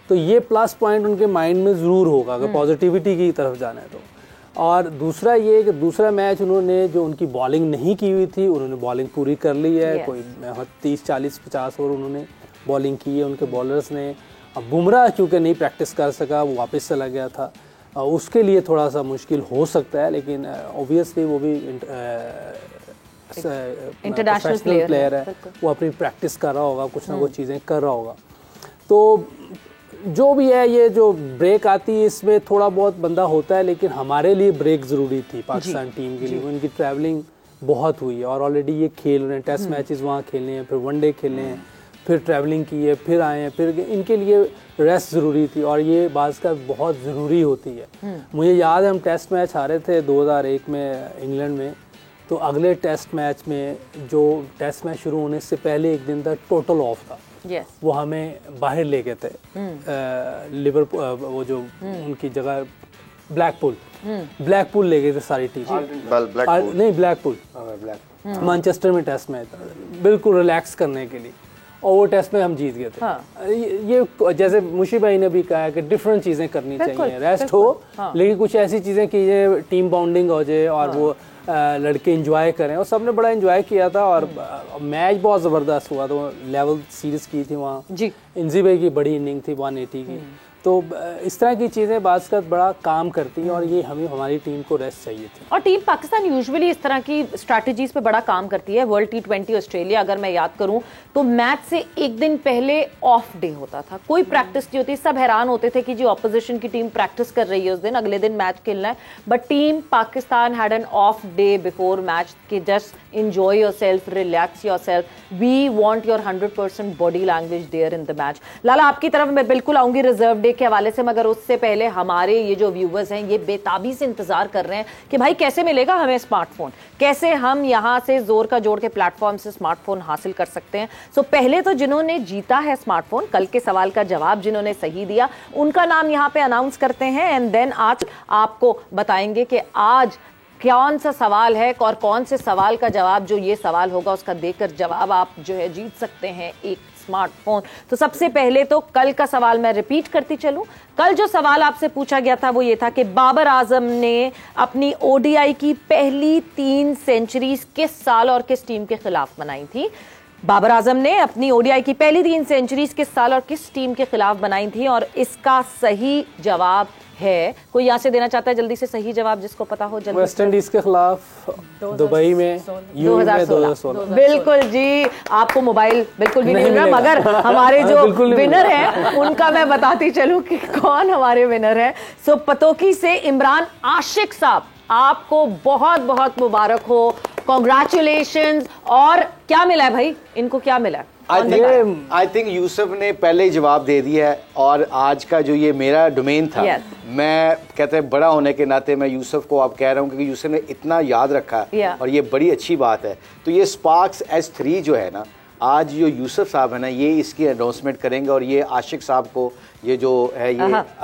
तो ये प्लस पॉइंट उनके माइंड में ज़रूर होगा अगर पॉजिटिविटी की तरफ जाना है तो। और दूसरा ये कि दूसरा मैच उन्होंने जो उनकी बॉलिंग नहीं की हुई थी, उन्होंने बॉलिंग पूरी कर ली है। कोई 30 40 50 ओवर उन्होंने बॉलिंग की है उनके बॉलर्स ने। अब बुमराह चूँकि नहीं प्रैक्टिस कर सका, वो वापस चला गया था, उसके लिए थोड़ा सा मुश्किल हो सकता है, लेकिन ओबियसली वो भी इंटरनेशनल प्लेयर है, वो अपनी प्रैक्टिस कर रहा होगा, कुछ ना कुछ चीज़ें कर रहा होगा। तो जो भी है, ये जो ब्रेक आती है इसमें थोड़ा बहुत बंदा होता है, लेकिन हमारे लिए ब्रेक ज़रूरी थी पाकिस्तान टीम के लिए। उनकी ट्रैवलिंग बहुत हुई है और ऑलरेडी ये खेल रहे हैं, टेस्ट मैचेस वहाँ खेलने हैं, फिर वनडे खेलने हैं, फिर ट्रैवलिंग की है, फिर आए हैं, फिर इनके लिए रेस्ट ज़रूरी थी और ये बाज़ का बहुत ज़रूरी होती है। मुझे याद है हम टेस्ट मैच हारे थे 2001 में इंग्लैंड में, तो अगले टेस्ट मैच में जो टेस्ट मैच शुरू होने से पहले एक दिन तक टोटल ऑफ था। वो हमें बाहर ले गए थे, लिवरपूल, वो जो उनकी जगह ब्लैकपूल ले गए थे सारी टीम। नहीं, ब्लैकपूल मैनचेस्टर में टेस्ट मैच बिल्कुल रिलैक्स करने के लिए, और वो टेस्ट में हम जीत गए थे। ये जैसे मुशी भाई ने भी कहा है कि डिफरेंट चीज़ें करनी चाहिए, रेस्ट हो लेकिन कुछ ऐसी चीज़ें कीजिए, टीम बाउंडिंग हो जाए और वो लड़के एंजॉय करें। और सबने बड़ा एंजॉय किया था और मैच बहुत ज़बरदस्त हुआ। तो लेवल सीरीज़ की थी वहाँ जी, इंजी भाई की बड़ी इनिंग थी 180 की। तो इस तरह की चीज़ें बात का बड़ा काम करती हैं और ये हमें हमारी टीम को रेस्ट चाहिए थी। और टीम पाकिस्तान यूजुअली इस तरह की स्ट्रैटेजीज पे बड़ा काम करती है। वर्ल्ड T20 ऑस्ट्रेलिया अगर मैं याद करूं तो मैच से एक दिन पहले ऑफ डे होता था, कोई प्रैक्टिस नहीं होती। सब हैरान होते थे कि जी ऑपोजिशन की टीम प्रैक्टिस कर रही है उस दिन, अगले दिन मैच खेलना है, but team Pakistan had an of day before match के just enjoy yourself, relax yourself, we want your 100% body language there in the match। लाला आपकी तरफ मैं बिल्कुल आऊंगी रिजर्व डे के हवाले से, मगर उससे पहले हमारे ये जो व्यूवर्स हैं ये बेताबी से इंतजार कर रहे हैं कि भाई कैसे मिलेगा हमें स्मार्टफोन, कैसे हम यहाँ से जोर का जोड़ के प्लेटफॉर्म से स्मार्टफोन हासिल कर सकते हैं। सो पहले तो जिन्होंने जीता है स्मार्टफोन, कल के सवाल का जवाब जिन्होंने सही दिया, उनका नाम यहाँ पे अनाउंस करते हैं एंड देन आज आपको बताएंगे कि आज कौन सा सवाल है और कौन से सवाल का जवाब, जो ये सवाल होगा उसका देकर जवाब आप जो है जीत सकते हैं एक स्मार्टफोन। तो सबसे पहले तो कल का सवाल मैं रिपीट करती चलूं। कल जो सवाल आपसे पूछा गया था वो ये था कि बाबर आजम ने अपनी ओडीआई की पहली 3 सेंचुरीज किस साल और किस टीम के खिलाफ बनाई थी। बाबर आजम ने अपनी ओडीआई की पहली 3 सेंचुरीज किस साल और किस टीम के खिलाफ बनाई थी, और इसका सही जवाब है, कोई यहाँ से देना चाहता है जल्दी से सही जवाब जिसको पता हो जल्दी। वेस्ट इंडीज के खिलाफ दुबई में 2016। बिल्कुल जी, आपको मोबाइल बिल्कुल भी नहीं मिल रहा, मगर हमारे जो विनर हैं उनका मैं बताती चलूं कि कौन हमारे विनर है। सो पतोकी से इमरान आशिक साहब, आपको बहुत बहुत मुबारक हो, कॉन्ग्रेचुलेशंस। और क्या मिला है भाई, इनको क्या मिला है? आई थिंक यूसुफ ने पहले ही जवाब दे दिया है, और आज का जो ये मेरा डोमेन था, मैं कहते हैं बड़ा होने के नाते मैं यूसुफ को आप कह रहा हूँ क्योंकि यूसुफ ने इतना याद रखा और ये बड़ी अच्छी बात है। तो ये स्पार्क्स S3 जो है ना, आज जो यूसुफ साहब है ना, ये इसकी अनाउंसमेंट करेंगे और ये आशिक साहब को ये जो है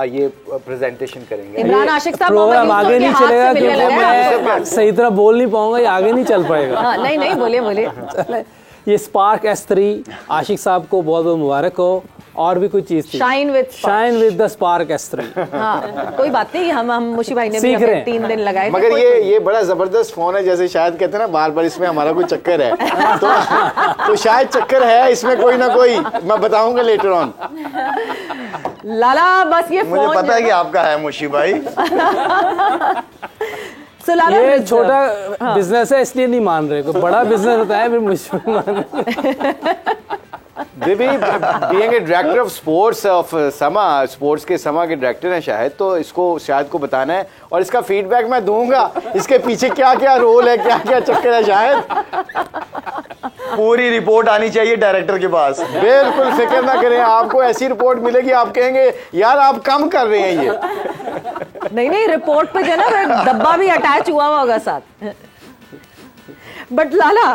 ये प्रेजेंटेशन करेंगे। इमरान आशिक साहब प्रोग्राम आगे नहीं चलेगा क्योंकि मैं सही तरह बोल नहीं पाऊंगा, ये आगे नहीं चल पाएगा। नहीं बोलिए। ये स्पार्क S3 आशिक साहब को बहुत बहुत मुबारक हो। और भी कोई चीज थी, shine with the spark S3। हाँ, कोई बात नहीं, हम मुशी भाई ने भी 3 दिन लगाए। मगर ये बड़ा जबरदस्त फोन है, जैसे शायद कहते हैं ना बार बार इसमें हमारा कोई चक्कर है तो शायद चक्कर है इसमें कोई ना कोई, मैं बताऊंगा लेटर ऑन। लाला बस ये मुझे पता है कि आपका है मुशी भाई। ये छोटा बिजनेस है इसलिए नहीं मान रहे, कोई बड़ा बिजनेस होता है फिर मुझे मान रहे। Being a director of sports of समा, स्पोर्ट्स के समा के डायरेक्टर हैं शायद, तो इसको शायद को बताना है और इसका फीडबैक मैं दूंगा, इसके पीछे क्या क्या रोल है, क्या क्या चक्कर है। शायद पूरी रिपोर्ट आनी चाहिए डायरेक्टर के पास। बिल्कुल फिक्र ना करें, आपको ऐसी रिपोर्ट मिलेगी आप कहेंगे यार आप कम कर रहे हैं ये। नहीं रिपोर्ट पे जो है ना डब्बा भी अटैच हुआ होगा साथ। But Lala,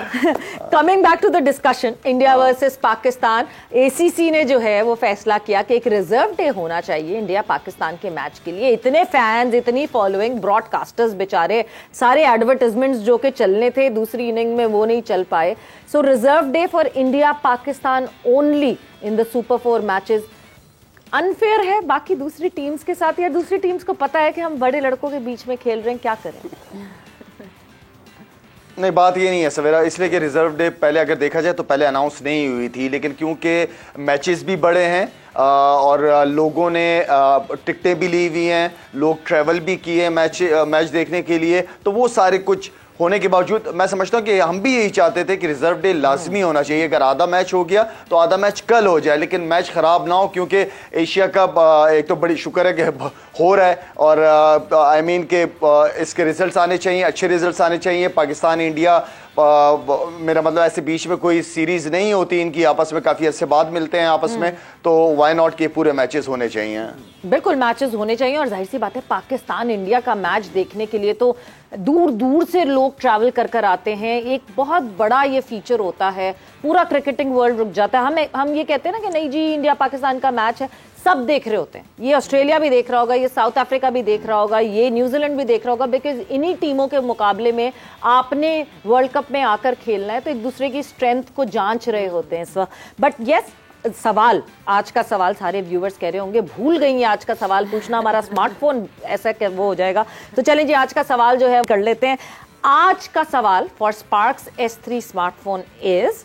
coming back to the discussion, India versus Pakistan, ACC ने जो है वो फैसला किया कि एक रिजर्व डे होना चाहिए इंडिया पाकिस्तान के मैच के लिए। इतने फैंस, इतनी फॉलोइंग, ब्रॉडकास्टर्स बेचारे, सारे एडवर्टाइजमेंट्स जो कि चलने थे दूसरी इनिंग में वो नहीं चल पाए। So reserve day for India Pakistan only in the super 4 matches unfair है बाकी दूसरी टीम्स के साथ, या दूसरी टीम्स को पता है कि हम बड़े लड़कों के बीच में खेल रहे हैं, क्या करें? नहीं, बात ये नहीं है सवेरा, इसलिए कि रिजर्व डे पहले अगर देखा जाए तो पहले अनाउंस नहीं हुई थी, लेकिन क्योंकि मैचेस भी बड़े हैं और लोगों ने टिकटें भी ली हुई हैं, लोग ट्रैवल भी किए मैच देखने के लिए, तो वो सारे कुछ होने के बावजूद मैं समझता हूं कि हम भी यही चाहते थे कि रिजर्व डे लाजमी होना चाहिए। अगर आधा मैच हो गया तो आधा मैच कल हो जाए, लेकिन मैच खराब ना हो, क्योंकि एशिया कप एक तो बड़ी शुक्र है कि हो रहा है और आई मीन के इसके रिजल्ट्स आने चाहिए, अच्छे रिजल्ट्स आने चाहिए। पाकिस्तान इंडिया मेरा मतलब ऐसे बीच में कोई सीरीज नहीं होती इनकी, आपस में काफी अच्छे बाद मिलते हैं आपस में, तो व्हाई नॉट के पूरे मैचेस होने चाहिए। बिल्कुल मैचेस होने चाहिए और जाहिर सी बात है पाकिस्तान इंडिया का मैच देखने के लिए तो दूर दूर से लोग ट्रैवल कर आते हैं। एक बहुत बड़ा ये फीचर होता है, पूरा क्रिकेटिंग वर्ल्ड रुक जाता है। हम ये कहते हैं ना कि नहीं जी इंडिया पाकिस्तान का मैच है, सब देख रहे होते हैं, ये ऑस्ट्रेलिया भी देख रहा होगा, ये साउथ अफ्रीका भी देख रहा होगा, ये न्यूजीलैंड भी देख रहा होगा, बिकॉज इन्हीं टीमों के मुकाबले में आपने वर्ल्ड कप में आकर खेलना है, तो एक दूसरे की स्ट्रेंथ को जांच रहे होते हैं इस वक्त। बट यस, सवाल, आज का सवाल सारे व्यूवर्स कह रहे होंगे भूल गई हैं आज का सवाल पूछना, हमारा स्मार्टफोन ऐसा वो हो जाएगा। तो चलें जी आज का सवाल जो है कर लेते हैं। आज का सवाल for sparks S3 smartphone is,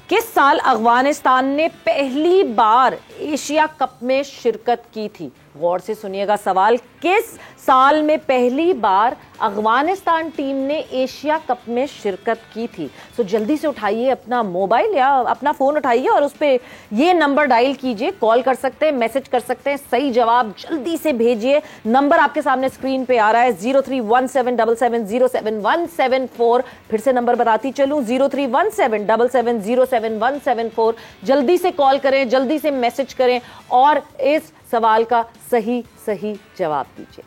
किस साल अफगानिस्तान ने पहली बार एशिया कप में शिरकत की थी? गौर से सुनिएगा सवाल, किस साल में पहली बार अफगानिस्तान टीम ने एशिया कप में शिरकत की थी? सो जल्दी से उठाइए अपना मोबाइल या अपना फोन उठाइए और उस पर ये नंबर डायल कीजिए, कॉल कर सकते हैं, मैसेज कर सकते हैं, सही जवाब जल्दी से भेजिए। नंबर आपके सामने स्क्रीन पे आ रहा है 031777077174। फिर से नंबर बताती चलूं 031777077174। जल्दी से कॉल करें, जल्दी से मैसेज करें और इस सवाल का सही जवाब दीजिए।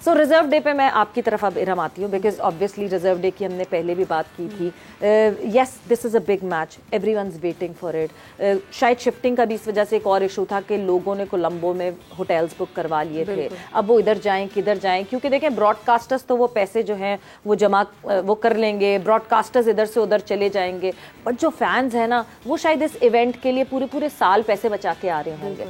सो रिजर्व डे पे मैं आपकी तरफ अब इरम आती हूँ, बिकॉज ऑब्वियसली रिजर्व डे की हमने पहले भी बात की थी। Yes, this is a big match, everyone's waiting for it. शायद शिफ्टिंग का भी इस वजह से एक और इशू था कि लोगों ने कोलंबो में होटल्स बुक करवा लिए थे, अब वो इधर जाएं किधर जाएं, क्योंकि देखें ब्रॉडकास्टर्स तो वो पैसे जो हैं वो जमा वो कर लेंगे, ब्रॉडकास्टर्स इधर से उधर चले जाएंगे, बट जो फैंस हैं ना वो शायद इस इवेंट के लिए पूरे साल पैसे बचा के आ रहे होंगे,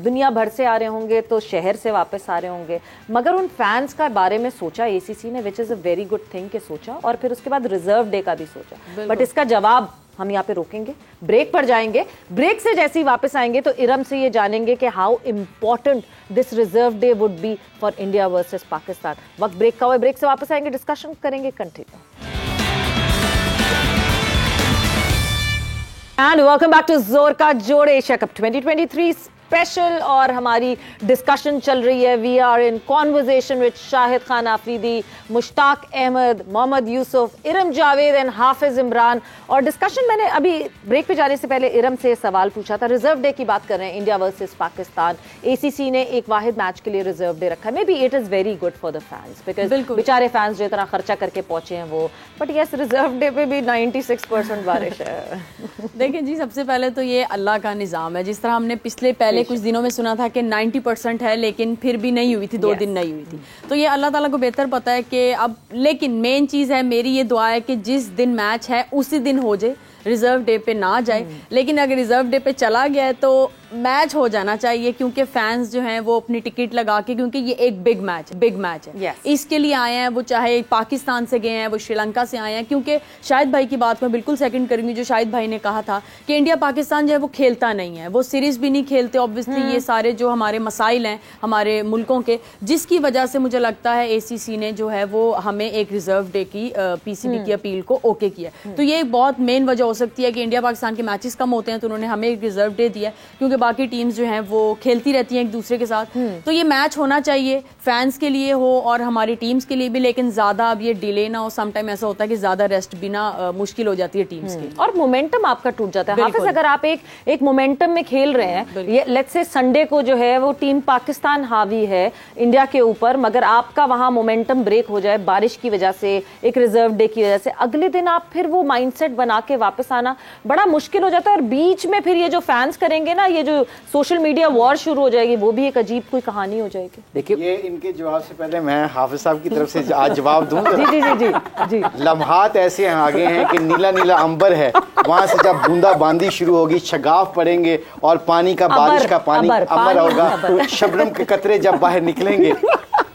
दुनिया भर से आ रहे होंगे, तो शहर से वापस आ रहे होंगे, मगर उन फैंस का बारे में सोचा ACC ने, which is a very good thing के सोचा, और फिर उसके बाद रिजर्व डे का भी सोचा। बट इसका जवाब हम यहाँ पे रोकेंगे, ब्रेक पर जाएंगे, ब्रेक से जैसे ही वापस आएंगे तो इरम से ये जानेंगे कि how important this reserve day would be for India versus Pakistan. वक्त ब्रेक का हुआ, ब्रेक से वापस आएंगे, डिस्कशन करेंगे, continue. And welcome back to जोर का जोड़ एशिया कप 2023 स्पेशल और हमारी डिस्कशन चल रही है। We are in conversation with Shahid Khan Afridi, Mushtaq Ahmed, Mohammad Yusuf, Iram Javed and Hafiz Imran. और डिस्कशन मैंने अभी ब्रेक पे जाने से पहले इरम से सवाल पूछा था। रिजर्व डे की बात कर रहे हैं, इंडिया वर्सेस पाकिस्तान। ACC ने एक वाहिद मैच के लिए रिजर्व डे रखा है। May be it is very good for the fans, because बेचारे फैंस जो इतना खर्चा करके पहुंचे हैं वो। बट यस, रिजर्व डे पे भी 96% बारिश है। देखिए जी, सबसे पहले तो ये अल्लाह का निज़ाम है। जिस तरह हमने पहले कुछ दिनों में सुना था कि 90% है, लेकिन फिर भी नहीं हुई थी, 2 दिन नहीं हुई थी। तो ये अल्लाह ताला को बेहतर पता है कि अब, लेकिन मेन चीज़ है, मेरी ये दुआ है कि जिस दिन मैच है उसी दिन हो जाए, रिजर्व डे पे ना जाए। लेकिन अगर रिजर्व डे पे चला गया है तो मैच हो जाना चाहिए, क्योंकि फैंस जो हैं वो अपनी टिकट लगा के, क्योंकि ये एक बिग मैच है yes. इसके लिए आए हैं। वो चाहे पाकिस्तान से गए हैं, वो श्रीलंका से आए हैं। क्योंकि शाहिद भाई की बात मैं बिल्कुल सेकंड करूंगी, जो शाहिद भाई ने कहा था कि इंडिया पाकिस्तान जो है वो खेलता नहीं है, वो सीरीज भी नहीं खेलते। ऑब्वियसली ये सारे जो हमारे मसाइल हैं हमारे मुल्कों के, जिसकी वजह से मुझे लगता है ACC ने जो है वो हमें एक रिजर्व डे की PCB की अपील को ओके किया। तो ये एक बहुत मेन वजह हो सकती है कि इंडिया पाकिस्तान के मैचेस कम होते हैं, तो उन्होंने हमें एक रिजर्व डे दिया, क्योंकि बाकी टीम्स जो हैं वो खेलती रहती हैं एक दूसरे के साथ। तो ये मैच होना चाहिए, फैंस के लिए हो और हमारी टीम्स के लिए भी, लेकिन ज्यादा अब ये डिले ना हो। सम टाइम ऐसा होता है कि ज्यादा रेस्ट बिना मुश्किल हो जाती है टीम्स की, और मोमेंटम आपका टूट जाता है। हाफिज, अगर आप एक मोमेंटम में खेल रहे हैं, ये लेट्स से संडे को जो है वो टीम पाकिस्तान हावी है इंडिया के ऊपर, मगर आपका वहां मोमेंटम ब्रेक हो जाए बारिश की वजह से, एक रिजर्व डे की वजह से, अगले दिन आप फिर वो माइंडसेट बना के वापस आना बड़ा मुश्किल हो जाता है। और बीच में फिर ये जो फैंस करेंगे ना, ये जो सोशल मीडिया वॉर शुरू हो जाएगी, वो भी एक अजीब कोई कहानी हो जाएगी। देखिए, ये इनके जवाब से पहले मैं हाफिज साहब की तरफ से आज जवाब दूं। जी जी जी जी जी। लम्हात ऐसे आगे हैं कि नीला नीला अंबर है, वहां से जब बूंदा बांदी शुरू होगी, शगाफ पड़ेंगे और पानी का, बारिश का पानी अमर होगा, शबनम के कतरे जब बाहर निकलेंगे,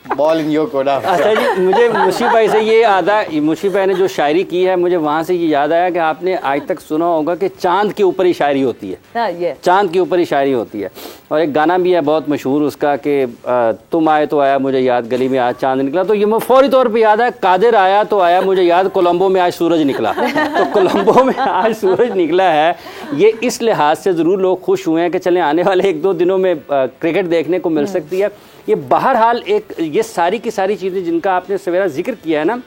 बॉल इन योर कोर्ट। अच्छा जी, मुझे मुशी भाई से ये याद आया, मुशी भाई ने जो शायरी की है, मुझे वहाँ से ये याद आया कि आपने आज तक सुना होगा कि चांद के ऊपर ही शायरी होती है। चांद के ऊपर ही शायरी होती है। और एक गाना भी है बहुत मशहूर उसका कि तुम आए तो आया मुझे याद, गली में आज चांद निकला। तो ये मैं फौरी तौर पे याद है, कादिर आया तो आया मुझे याद, कोलंबो में आज सूरज निकला। तो कोलंबो में आज सूरज निकला है। ये इस लिहाज से ज़रूर लोग खुश हुए हैं कि चले आने वाले 1-2 दिनों में क्रिकेट देखने को मिल सकती है। ये बहरहाल ये सारी की सारी चीज़ें जिनका आपने सवेरा जिक्र किया है ना,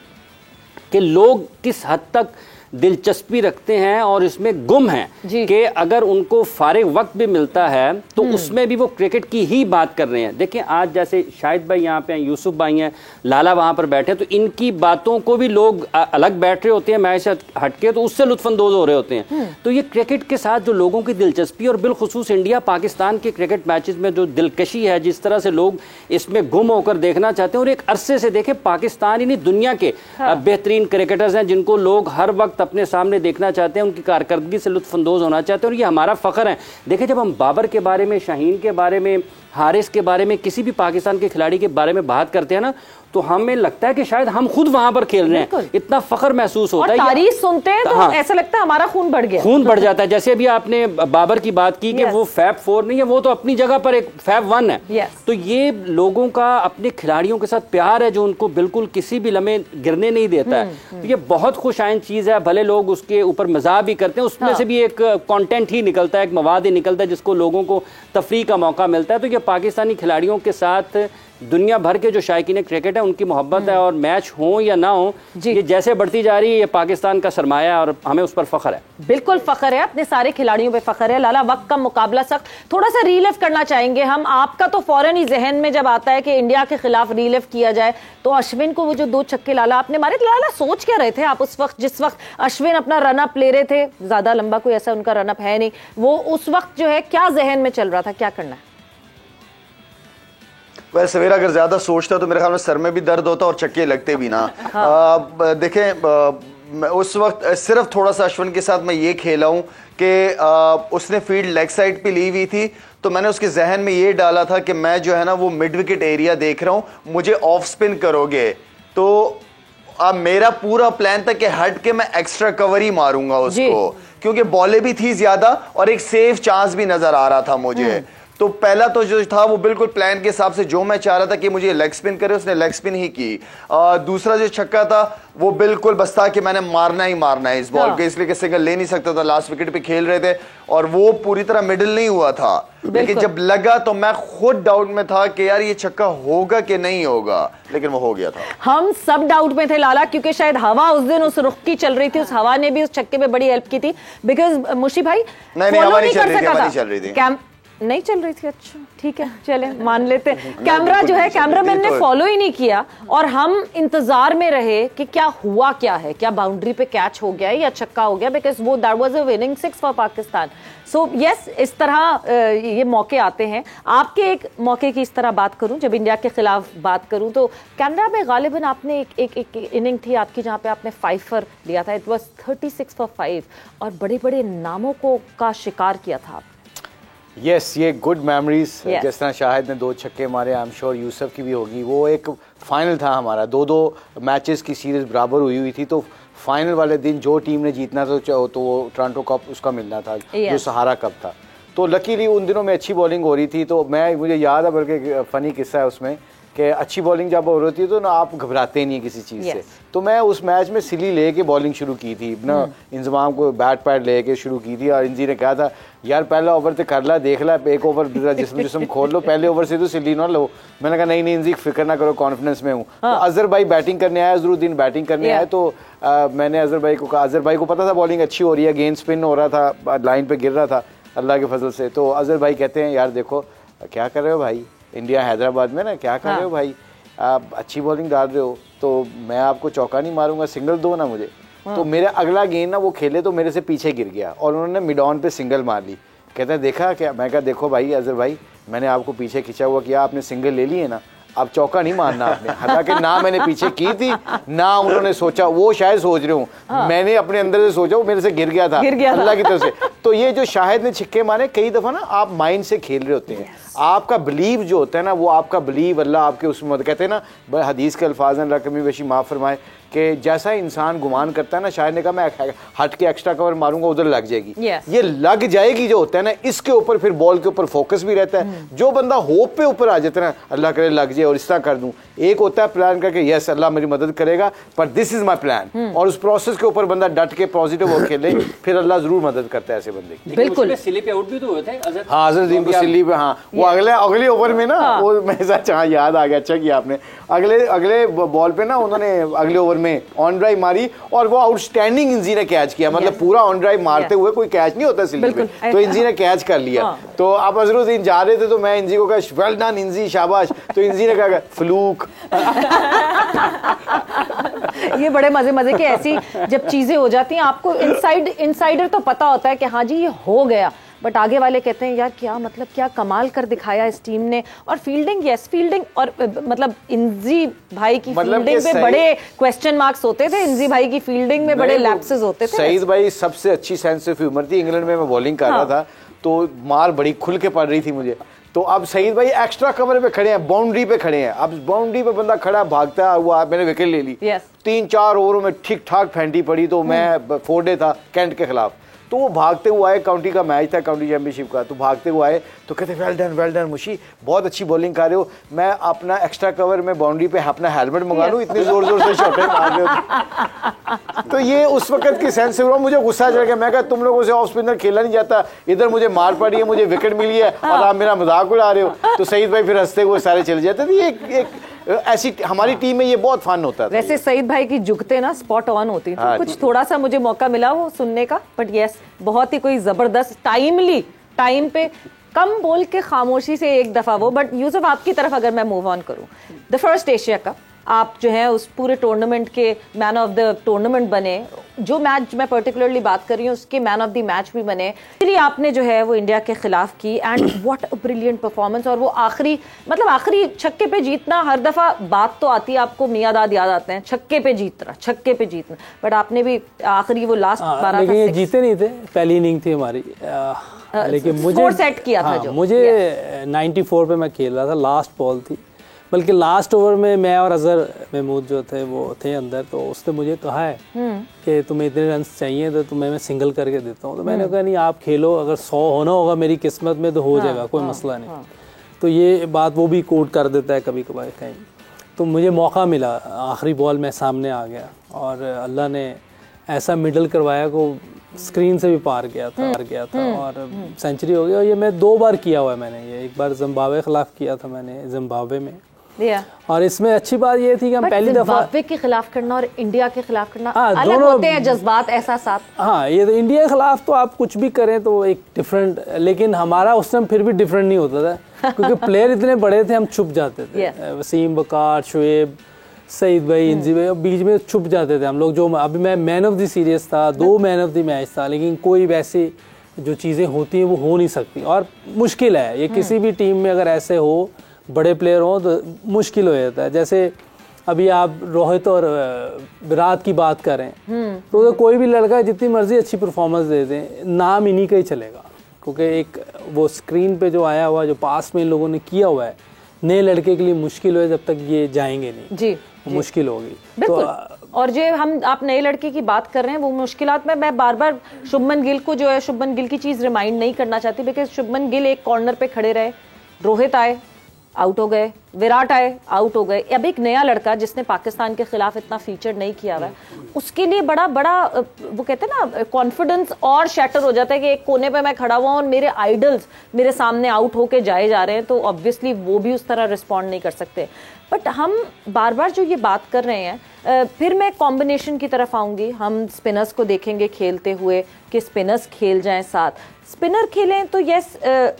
कि लोग किस हद तक दिलचस्पी रखते हैं और इसमें गुम हैं कि अगर उनको फारिग वक्त भी मिलता है तो उसमें भी वो क्रिकेट की ही बात कर रहे हैं। देखिए, आज जैसे शाहिद भाई यहाँ पे हैं, यूसुफ भाई हैं, लाला वहाँ पर बैठे, तो इनकी बातों को भी लोग अलग बैठ रहे होते हैं मैच से हटके, तो उससे लुत्फानंदोज हो रहे होते हैं। तो ये क्रिकेट के साथ जो लोगों की दिलचस्पी, और बिलखुसूस इंडिया पाकिस्तान के क्रिकेट मैचेस में जो दिलकशी है, जिस तरह से लोग इसमें गुम होकर देखना चाहते हैं, और एक अरसे से देखें पाकिस्तान ही नहीं दुनिया के बेहतरीन क्रिकेटर्स हैं जिनको लोग हर वक्त अपने सामने देखना चाहते हैं, उनकी कारकर्दगी से लुत्फानंदोज होना चाहते हैं, और ये हमारा फख्र है। देखिए, जब हम बाबर के बारे में, शाहीन के बारे में, हारिस के बारे में, किसी भी पाकिस्तान के खिलाड़ी के बारे में बात करते हैं ना, तो हमें लगता है कि शायद हम खुद वहां पर खेल रहे हैं, इतना फख्र महसूस होता है। तारीफ सुनते हैं तो ऐसा लगता है हमारा खून बढ़ गया, खून बढ़ जाता है। जैसे अभी आपने बाबर की बात की कि वो फैब 4 नहीं है, वो तो अपनी जगह पर एक फैब 1 है। तो ये लोगों का अपने खिलाड़ियों के साथ प्यार है जो उनको बिल्कुल किसी भी लम्हे गिरने नहीं देता है। तो ये बहुत खुशाइन चीज है। भले लोग उसके ऊपर मजाक भी करते हैं, उसमें से भी एक कंटेंट ही निकलता है, एक मवाद ही निकलता है जिसको लोगों को तफरीह का मौका मिलता है। तो ये पाकिस्तानी खिलाड़ियों के साथ दुनिया भर के जो शायकीन क्रिकेट है उनकी मोहब्बत है, और मैच हो या ना हो, ये जैसे बढ़ती जा रही है, ये पाकिस्तान का सरमाया है और हमें उस पर फख्र है। बिल्कुल फख्र है, अपने सारे खिलाड़ियों पे फख्र है। लाला, वक्त का मुकाबला सख्त, थोड़ा सा रीलिव करना चाहेंगे हम। आपका तो फौरन ही जहन में जब आता है कि इंडिया के खिलाफ रीलिव किया जाए, तो अश्विन को वो जो 2 छक्के लाला आपने मारे, लाला सोच क्या रहे थे आप उस वक्त, जिस वक्त अश्विन अपना रनअप ले रहे थे? ज्यादा लंबा कोई ऐसा उनका रनअप है नहीं, वो उस वक्त जो है क्या जहन में चल रहा था, क्या करना है? वैसे सवेरा अगर ज्यादा सोचता तो मेरे ख्याल में सर में भी दर्द होता और चक्के लगते भी ना। देखें, उस वक्त सिर्फ थोड़ा सा अश्विन के साथ मैं ये खेला हूं कि उसने फील्ड लेग साइड पे ली हुई थी, तो मैंने उसके जहन में ये डाला था कि मैं जो है ना वो मिड विकेट एरिया देख रहा हूं, मुझे ऑफ स्पिन करोगे, तो अब मेरा पूरा प्लान था कि हट के मैं एक्स्ट्रा कवर ही मारूंगा उसको, क्योंकि बॉलें भी थी ज्यादा और एक सेफ चांस भी नजर आ रहा था मुझे। तो पहला तो जो था वो बिल्कुल प्लान के हिसाब से जो मैं चाह रहा था कि मुझे लेग स्पिन करे, उसने लेग स्पिन ही की। दूसरा जो छक्का था वो बिल्कुल बस था कि मैंने मारना ही मारना है इस बॉल को, इसलिए कि सिंगल ले नहीं सकता था, लास्ट विकेट पे खेल रहे थे और वो पूरी तरह मिडिल नहीं हुआ था। लेकिन जब लगा तो मैं खुद डाउट में था कि यार ये छक्का होगा कि नहीं होगा, लेकिन वो हो गया था। हम सब डाउट में थे लाला, क्योंकि शायद हवा उस दिन उस रुख की चल रही थी, उस हवा ने भी उस छक्के में बड़ी हेल्प की थी। बिकॉज मुशी भाई नहीं हवा नहीं चल रही थी, नहीं चल रही थी। अच्छा ठीक है, चले मान लेते हैं। कैमरा जो है, कैमरामैन ने फॉलो ही नहीं किया और हम इंतजार में रहे कि क्या हुआ, क्या है, क्या बाउंड्री पे कैच हो गया या छक्का हो गया, बिकॉज वो that was a winning 6 for Pakistan. So yes, इस तरह ये मौके आते हैं। आपके एक मौके की इस तरह बात करूं, जब इंडिया के खिलाफ बात करूं, तो कनाडा में गालिबन आपने एक इनिंग थी आपकी जहां पे आपने 5 फॉर लिया था। इट वाज 36 फॉर 5 और बड़े बड़े नामों को का शिकार किया था। यस, ये गुड मेमोरीज। जिस तरह शाहिद ने 2 छक्के मारे, आई एम श्योर यूसुफ की भी होगी। वो एक फाइनल था हमारा, 2-2 मैचेस की सीरीज बराबर हुई थी, तो फाइनल वाले दिन जो टीम ने जीतना था तो वो टोरंटो कप उसका मिलना था, जो सहारा कप था। तो लकीली उन दिनों में अच्छी बॉलिंग हो रही थी, तो मुझे याद है, बल्कि फ़नी किस्सा है उसमें कि अच्छी बॉलिंग जब हो रही थी तो ना आप घबराते नहीं है किसी चीज़ से। तो मैं उस मैच में सिली लेके बॉलिंग शुरू की थी ना, इंजमाम को बैट पैड लेके शुरू की थी और इंजी ने कहा था यार पहला ओवर तो कर ला, देख ला, एक ओवर जिसम खोल लो, पहले ओवर से तो सिली ना लो। मैंने कहा नहीं इंजी फिक्र ना करो, कॉन्फिडेंस में हूँ। तो अजहर भाई बैटिंग करने आया, अजहरुद्दीन बैटिंग करने आए, तो मैंने अजहर भाई को कहा, अजहर भाई को पता था बॉलिंग अच्छी हो रही है, गेंद स्पिन हो रहा था, लाइन पर गिर रहा था अल्लाह के फजल से। तो अजहर भाई कहते हैं यार देखो क्या कर रहे हो भाई, इंडिया हैदराबाद में ना, क्या कर रहे हो भाई, आप अच्छी बॉलिंग डाल रहे हो, तो मैं आपको चौका नहीं मारूंगा, सिंगल दो ना मुझे। तो मेरा अगला गेंद ना वो खेले तो मेरे से पीछे गिर गया और उन्होंने मिड ऑन पे सिंगल मार ली। कहते हैं देखा क्या? मैं कहा देखो भाई अजहर भाई, मैंने आपको पीछे खींचा हुआ किया, आपने सिंगल ले लिए ना, अब चौका नहीं मारना आपने। हालांकि ना मैंने पीछे की थी ना उन्होंने सोचा, वो शायद सोच रहे हूँ, मैंने अपने अंदर से सोचा, वो मेरे से गिर गया था अल्लाह की तरफ से। तो ये जो शाहिद ने छिक्के मारे, कई दफा ना आप माइंड से खेल रहे होते हैं, आपका बिलीव जो होता है ना, वो आपका बिलीव अल्लाह आपके उसमें कहते हैं ना, हदीस के अल्फाज अल्लाह कमी बेशी माफ़ फरमाए कि जैसा इंसान गुमान करता है ना, शायद ने कहा मैं हट के एक्स्ट्रा कवर मारूंगा उधर लग जाएगी। ये लग जाएगी जो होता है ना, इसके ऊपर फिर बॉल के ऊपर फोकस भी रहता है। जो बंदा होप पे ऊपर आ जाता है ना, अल्लाह करे लग जाए और इस तरह कर दूं, एक होता है प्लान करके यस अल्लाह मेरी मदद करेगा पर दिस इज माई प्लान, और उस प्रोसेस के ऊपर बंदा डट के पॉजिटिव और खेले, फिर अल्लाह जरूर मदद करता है ऐसे बंदे की। बिल्कुल सिली पे आउट भी तो हुए थे हाँ, अजहरुद्दीन को सिली पे, हाँ वो अगले ओवर में ना, वो मेरे साथ याद आ गया, अच्छा किया आपने, अगले बॉल पे ना उन्होंने अगले ओवर में ऑन ड्राइव मारी और वो आउटस्टैंडिंग इंजी ने कैच किया, मतलब पूरा ऑन ड्राइव मारते हुए कोई कैच नहीं होता सिली पे, तो इंजी ने कैच कर लिया। तो अब अजहरुद्दीन जा रहे थे तो मैं इंजी को कहा वेल डन इंजी, शाबाश। तो इंजी ने कहा फ्लूक। ये बड़े मजे की ऐसी जब चीजें हो जाती हैं, आपको इनसाइडर तो पता होता है कि हाँ जी ये हो गया, बट आगे वाले कहते हैं यार क्या मतलब क्या कमाल कर दिखाया इस टीम ने। और फील्डिंग, यस फील्डिंग, और मतलब इंजी भाई की फील्डिंग में बड़े क्वेश्चन मार्क्स होते थे, इंजी भाई की फील्डिंग में बड़े लैप्सेस होते थे। सईद भाई सबसे अच्छी सेंस ऑफ ह्यूमर थी। इंग्लैंड में मैं बॉलिंग कर रहा था तो मार बड़ी खुल के पड़ रही थी मुझे, तो अब सईद भाई एक्स्ट्रा कवर पे खड़े हैं, बाउंड्री पे खड़े हैं, अब बाउंड्री पे बंदा खड़ा भागता हुआ, मैंने विकेट ले ली। 3-4 ओवरों में ठीक ठाक फेंटी पड़ी, तो मैं 4 डे था कैंट के खिलाफ, तो वो भागते हुए आए, काउंटी का मैच था, काउंटी चैंपियनशिप का, तो भागते हुए आए तो कहते वेल डन मुशी, बहुत अच्छी बॉलिंग कर रहे हो, मैं अपना एक्स्ट्रा कवर में बाउंड्री पे अपना हेलमेट मंगा लूँ, इतने जोर से शॉटें मार रहे हो। तो ये उस वक्त की सेंस हुआ, मुझे गुस्सा चढ़ गया, मैं कहा तुम लोगों से ऑफ स्पिनर खेला नहीं जाता, इधर मुझे मार पड़ी है, मुझे विकेट मिली है और आप मेरा मजाक उड़ा रहे हो। तो सईद भाई फिर हंसते हुए सारे चले जाते थे। एक ऐसी हमारी टीम में ये बहुत फन होता था। वैसे सईद भाई की जुगते ना स्पॉट ऑन होती थी, कुछ थोड़ा सा मुझे मौका मिला वो सुनने का, बट यस बहुत ही कोई जबरदस्त टाइमली टाइम पे कम बोल के खामोशी से एक दफा वो। बट यूसुफ आपकी तरफ अगर मैं मूव ऑन करूं, द फर्स्ट एशिया कप, आप जो है उस पूरे टूर्नामेंट के मैन ऑफ द टूर्नामेंट बने, जो मैच मैं पर्टिकुलरली बात कर रही हूँ उसके मैन ऑफ द मैच भी बने, इसलिए आपने जो है वो इंडिया के खिलाफ की, and what a brilliant performance. और वो आखिरी छक्के पे जीतना, हर दफा बात तो आती है आपको, मियां दाद याद आते हैं, छक्के पे जीतना, बट आपने भी आखिरी वो लास्ट 12 ये जीते नहीं थे, पहली इनिंग थी हमारी, लेकिन मुझे सेट किया था जो मुझे 94 पे मैं खेल रहा था, लास्ट बॉल थी, बल्कि लास्ट ओवर में मैं और अजहर महमूद जो थे वो थे अंदर, तो उसने मुझे कहा है कि तुम्हें इतने रन चाहिए तो तुम्हें मैं सिंगल करके देता हूँ। तो मैंने कहा नहीं, आप खेलो, अगर 100 होना होगा मेरी किस्मत में तो हो जाएगा, कोई मसला नहीं। तो ये बात वो भी कोट कर देता है कभी कभार कहीं। तो मुझे मौका मिला, आखिरी बॉल में सामने आ गया और अल्लाह ने ऐसा मिडल करवाया को स्क्रीन से भी पार गया था और सेंचुरी हो गया। और ये मैं 2 बार किया हुआ है मैंने, ये एक बार जिम्बाब्वे के खिलाफ किया था मैंने जिम्बाब्वे में, और इसमें अच्छी बात ये थी कि हम पहली दफा जिम्बाब्वे के खिलाफ करना और इंडिया के खिलाफ करना अलग होते हैं जज्बात, एहसास। हाँ, ये तो इंडिया के खिलाफ तो आप कुछ भी करें तो एक डिफरेंट, लेकिन हमारा उस टाइम फिर भी डिफरेंट नहीं होता था क्योंकि प्लेयर इतने बड़े थे, हम छुप जाते थे। वसीम, बकार, शुएब, सईद भाई, इंजी भाई, बीच में छुप जाते थे हम लोग। जो अभी मैं मैन ऑफ द सीरीज था, 2 मैन ऑफ द मैच था, लेकिन कोई वैसी जो चीज़ें होती हैं वो हो नहीं सकती और मुश्किल है ये। किसी भी टीम में अगर ऐसे हो, बड़े प्लेयर हो तो मुश्किल हो जाता है। जैसे अभी आप रोहित और विराट की बात करें तो कोई भी लड़का जितनी मर्जी अच्छी परफॉर्मेंस दे दें, नाम इन्हीं का ही चलेगा, क्योंकि एक वो स्क्रीन पे जो आया हुआ, जो पास में इन लोगों ने किया हुआ है, नए लड़के के लिए मुश्किल है जब तक ये जाएंगे नहीं जी, मुश्किल होगी। तो और जो आप नए लड़के की बात कर रहे हैं, वो मुश्किलात में मैं बार बार शुभमन गिल को जो है, शुभमन गिल की चीज़ रिमाइंड नहीं करना चाहती, बिकॉज शुभमन गिल एक कॉर्नर पे खड़े रहे, रोहित आए आउट हो गए, विराट आए आउट हो गए। अब एक नया लड़का जिसने पाकिस्तान के खिलाफ इतना फीचर नहीं किया हुआ है, उसके लिए बड़ा वो कहते हैं ना, कॉन्फिडेंस और शैटर हो जाता है कि एक कोने पे मैं खड़ा हुआ हूं और मेरे आइडल्स मेरे सामने आउट होके जाए जा रहे हैं, तो ऑब्वियसली वो भी उस तरह रिस्पॉन्ड नहीं कर सकते। बट हम बार बार जो ये बात कर रहे हैं, फिर मैं कॉम्बिनेशन की तरफ आऊंगी। हम स्पिनर्स को देखेंगे खेलते हुए कि स्पिनर्स खेल जाएं साथ, स्पिनर खेलें तो यस,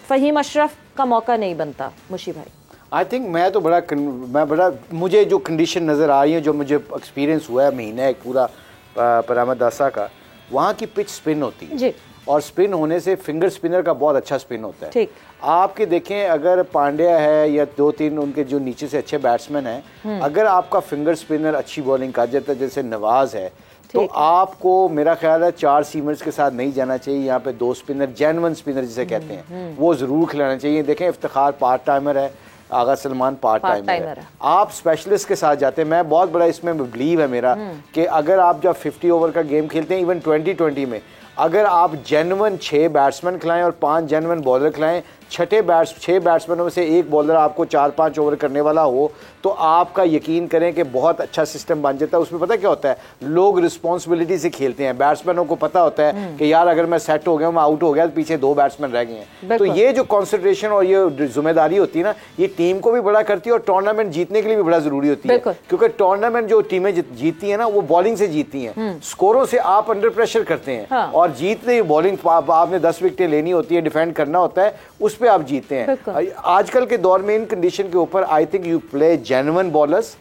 फहीम अशरफ का मौका नहीं बनता। मुशी भाई, आई थिंक मैं बड़ा मुझे जो कंडीशन नज़र आ रही है, जो मुझे एक्सपीरियंस हुआ है महीना एक पूरा परामदासा का, वहाँ की पिच स्पिन होती है जी, और स्पिन होने से फिंगर स्पिनर का बहुत अच्छा स्पिन होता है। ठीक, आपके देखें अगर पांड्या है या 2-3 उनके जो नीचे से अच्छे बैट्समैन हैं, अगर आपका फिंगर स्पिनर अच्छी बॉलिंग कर जाता है जैसे नवाज है, तो आपको मेरा ख्याल है 4 सीमर्स के साथ नहीं जाना चाहिए। यहाँ पे 2 स्पिनर, जेन्युइन स्पिनर जिसे कहते हैं, वो ज़रूर खिलाना चाहिए। देखें इफ्तिखार पार्ट टाइमर है, आगा सलमान पार्ट टाइमर है, आप स्पेशलिस्ट के साथ जाते हैं। मैं बहुत बड़ा इसमें बिलीव है मेरा कि अगर आप जब 50 ओवर का गेम खेलते हैं, इवन 2020 में, अगर आप जेन्युइन 6 बैट्समैन खिलाएं और 5 जेन्युइन बॉलर खिलाएं, 6 बैट्समैनों में से एक बॉलर आपको 4-5 ओवर करने वाला हो, तो आपका यकीन करें कि बहुत अच्छा सिस्टम बन जाता है। उसमें पता क्या होता है, लोग रिस्पॉन्सिबिलिटी से खेलते हैं। बैट्समैनों को पता होता है कि यार अगर मैं सेट हो गया, मैं आउट हो गया, तो पीछे 2 बैट्समैन रह गए हैं। तो ये जो कॉन्सेंट्रेशन और ये जिम्मेदारी होती है ना, ये टीम को भी बड़ा करती है और टूर्नामेंट जीतने के लिए भी बड़ा जरूरी होती है, क्योंकि टूर्नामेंट जो टीमें जीतती है ना, वो बॉलिंग से जीतती हैं। स्कोरों से आप अंडर प्रेशर करते हैं और जीतते ही बॉलिंग आपने 10 विकेटें लेनी होती है, डिफेंड करना होता है, उस पर आप जीतते हैं। आजकल के दौर में इन कंडीशन के ऊपर I think you play genuine bowlers.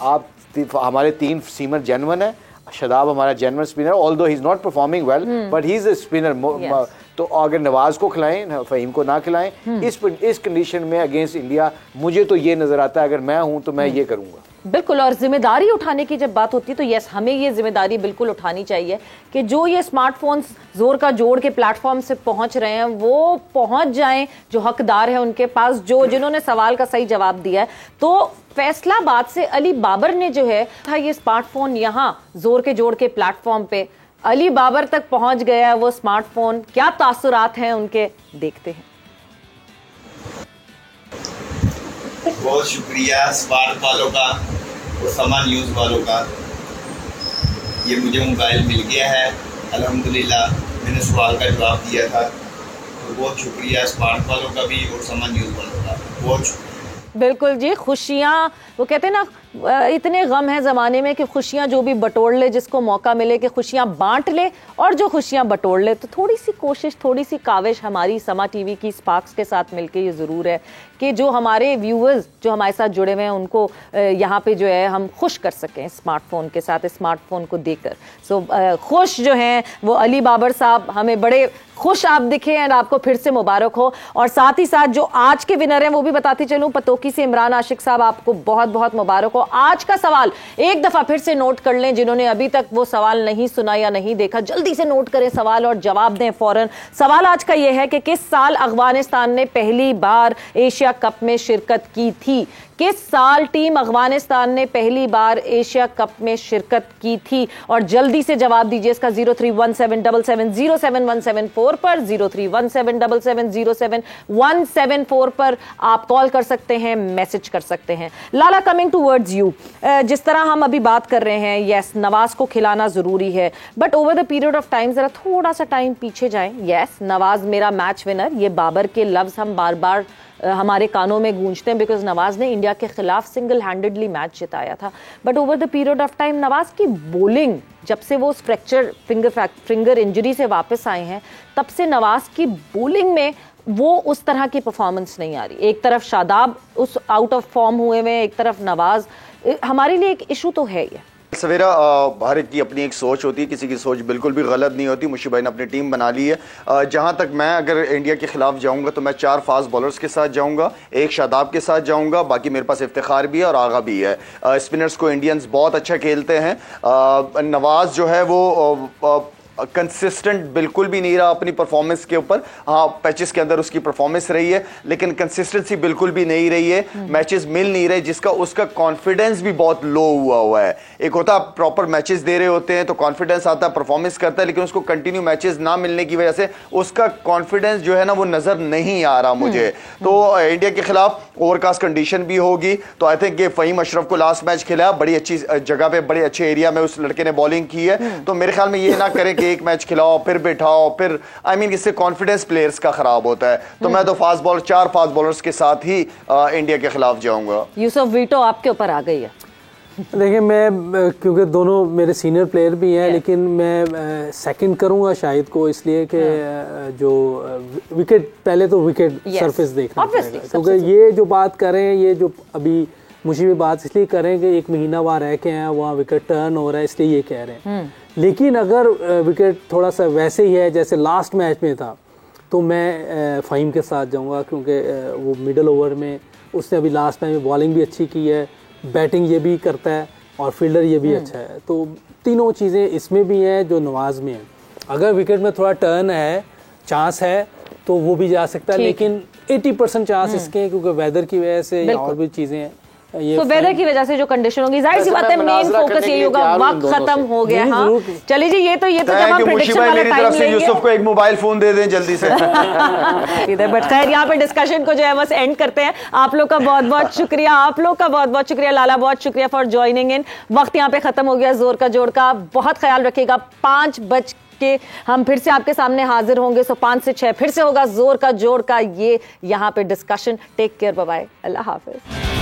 आप हमारे 3 सीमर जेन्युइन है, शदाब हमारा genuine spinner, although he is not performing well but he is a spinner. तो अगर नवाज को खिलाएं, फहीम को ना खिलाएं, इस कंडीशन में अगेंस्ट इंडिया, मुझे तो ये नजर आता है अगर मैं हूं तो मैं ये करूंगा। बिल्कुल, और जिम्मेदारी उठाने की जब बात होती है तो यस, हमें ये जिम्मेदारी बिल्कुल उठानी चाहिए कि जो ये स्मार्टफोन्स जोर का जोड़ के प्लेटफॉर्म से पहुंच रहे हैं, वो पहुंच जाएं जो हकदार है उनके पास, जो जिन्होंने सवाल का सही जवाब दिया है। तो फैसलाबाद से अली बाबर ने जो है था ये स्मार्टफोन यहाँ जोर के जोड़ के प्लेटफॉर्म पे अली बाबर तक पहुंच गया वो स्मार्टफोन, क्या तासुरात हैं उनके, देखते हैं। बहुत शुक्रिया स्मार्ट वालों का और समा न्यूज़ वालों का, ये मुझे मोबाइल मिल गया है अल्हम्दुलिल्लाह। मैंने सवाल का जवाब दिया था, तो बहुत शुक्रिया स्मार्ट वालों का भी और समा न्यूज़ वालों का, बहुत शुक्रिया। बिल्कुल जी, खुशियाँ, वो कहते हैं ना, इतने गम है ज़माने में कि खुशियाँ जो भी बटोर ले, जिसको मौका मिले कि खुशियाँ बांट ले, और जो खुशियाँ बटोर ले, तो थोड़ी सी कोशिश, थोड़ी सी काविश हमारी समा टीवी की स्पार्क्स के साथ मिलके ये ज़रूर है कि जो हमारे व्यूअर्स जो हमारे साथ जुड़े हुए हैं उनको यहाँ पे जो है हम खुश कर सकें स्मार्टफोन के साथ, स्मार्टफोन को देकर। सो खुश जो हैं वो अली बाबर साहब, हमें बड़े खुश आप दिखे हैं, आपको फिर से मुबारक हो। और साथ ही साथ जो आज के विनर हैं वो भी बताती चलूँ, पतोकी से इमरान आशिक साहब, आपको बहुत बहुत मुबारक हो। आज का सवाल एक दफा फिर से नोट कर लें, जिन्होंने अभी तक वो सवाल नहीं सुना या नहीं देखा, जल्दी से नोट करें सवाल और जवाब दें फौरन। सवाल आज का ये है कि किस साल अफगानिस्तान ने पहली बार एशिया कप में शिरकत की थी? किस साल टीम अफगानिस्तान ने पहली बार एशिया कप में शिरकत की थी? और जल्दी से जवाब दीजिए इसका 031777071774 पर, 031777071774 पर आप कॉल कर सकते हैं, मैसेज कर सकते हैं। लाला, कमिंग टूवर्ड्स यू, जिस तरह हम अभी बात कर रहे हैं, यस नवाज को खिलाना जरूरी है, but over the period of time जरा थोड़ा सा टाइम पीछे जाएं। यस नवाज मेरा मैच विनर, ये बाबर के लफ्ज हम बार बार हमारे कानों में गूंजते हैं, बिकॉज नवाज ने इंडिया के खिलाफ सिंगल हैंडेडली मैच जिताया था। But over the period of time Nawaz की बॉलिंग, जब से वो फ्रैक्चर फिंगर इंजरी से वापस आए हैं, तब से नवाज की बॉलिंग में वो उस तरह की परफॉर्मेंस नहीं आ रही। एक तरफ शादाब उस आउट ऑफ फॉर्म हुए हुए, एक तरफ नवाज, हमारे लिए एक इशू तो है ये। सवेरा हर एक की अपनी एक सोच होती है, किसी की सोच बिल्कुल भी गलत नहीं होती। मुशीब भाई ने अपनी टीम बना ली है। जहां तक मैं अगर इंडिया के खिलाफ जाऊंगा तो मैं 4 फास्ट बॉलर्स के साथ जाऊंगा, एक शादाब के साथ जाऊंगा, बाकी मेरे पास इफ्तिखार भी है और आगा भी है। स्पिनर्स को इंडियंस बहुत अच्छा खेलते हैं। नवाज जो है वो कंसिस्टेंट बिल्कुल भी नहीं रहा अपनी परफॉर्मेंस के ऊपर। हाँ, पैचेस के अंदर उसकी परफॉर्मेंस रही है, लेकिन कंसिस्टेंसी बिल्कुल भी नहीं रही है। मैचेस मिल नहीं रहे, जिसका उसका कॉन्फिडेंस भी बहुत लो हुआ है। एक होता है प्रॉपर मैचेस दे रहे होते हैं तो कॉन्फिडेंस आता है, परफॉर्मेंस करता है, लेकिन उसको कंटिन्यू मैचेस ना मिलने की वजह से उसका कॉन्फिडेंस जो है ना वो नजर नहीं आ रहा मुझे। तो इंडिया के खिलाफ ओवरकास्ट कंडीशन भी होगी, तो आई थिंक ये फहीम अशरफ को लास्ट मैच खिलाया, बड़ी अच्छी जगह पे, बड़े अच्छे एरिया में उस लड़के ने बॉलिंग की है। तो मेरे ख्याल में ये ना करें कि एक मैच खिलाओ फिर बिठाओ, फिर इससे कॉन्फिडेंस प्लेयर्स का खराब होता है। तो मैं तो 4 फास्ट बॉलर्स के साथ ही इंडिया के खिलाफ जाऊंगा। यूसुफ वीटो आपके ऊपर आ गई है। देखिए मैं क्योंकि दोनों मेरे सीनियर प्लेयर भी हैं, लेकिन मैं सेकंड करूंगा शाहिद को, इसलिए कि जो विकेट, पहले तो विकेट सरफेस देखना पड़ेगा, क्योंकि ये जो बात कर रहे हैं, ये जो अभी मुझे भी बात इसलिए करें कि 1 महीना वहाँ रह के हैं, वहाँ विकेट टर्न हो रहा है, इसलिए ये कह रहे हैं। लेकिन अगर विकेट थोड़ा सा वैसे ही है जैसे लास्ट मैच में था, तो मैं फ़हीम के साथ जाऊंगा, क्योंकि वो मिडल ओवर में उसने अभी लास्ट मैच में बॉलिंग भी अच्छी की है, बैटिंग ये भी करता है और फील्डर ये भी अच्छा है। तो तीनों चीज़ें इसमें भी हैं जो नवाज में है। अगर विकेट में थोड़ा टर्न है, चांस है, तो वो भी जा सकता है, लेकिन 80% चांस इसके हैं, क्योंकि वेदर की वजह से या और भी चीज़ें हैं। तो वेदर की वजह से जो कंडीशन होगी, जाहिर सी बात है मेन फोकस यही होगा। वक्त खत्म हो गया। हाँ चलिए जी, ये तो जब हम प्रेडिक्शन वाला टाइम लेंगे, यूसुफ को एक मोबाइल फोन दे दें जल्दी से। बट खैर यहाँ पे डिस्कशन को जो है बस एंड करते हैं। आप लोग का बहुत बहुत शुक्रिया, आप लोग का बहुत बहुत शुक्रिया। लाला बहुत शुक्रिया फॉर ज्वाइनिंग इन। वक्त यहाँ पे खत्म हो गया जोर का जोड़ का। बहुत ख्याल रखिएगा, 5 बज के हम फिर से आपके सामने हाजिर होंगे। सो 5 से 6 फिर से होगा जोर का जोड़ का ये यहाँ पे discussion. Take care, bye bye, अल्लाह हाफिज।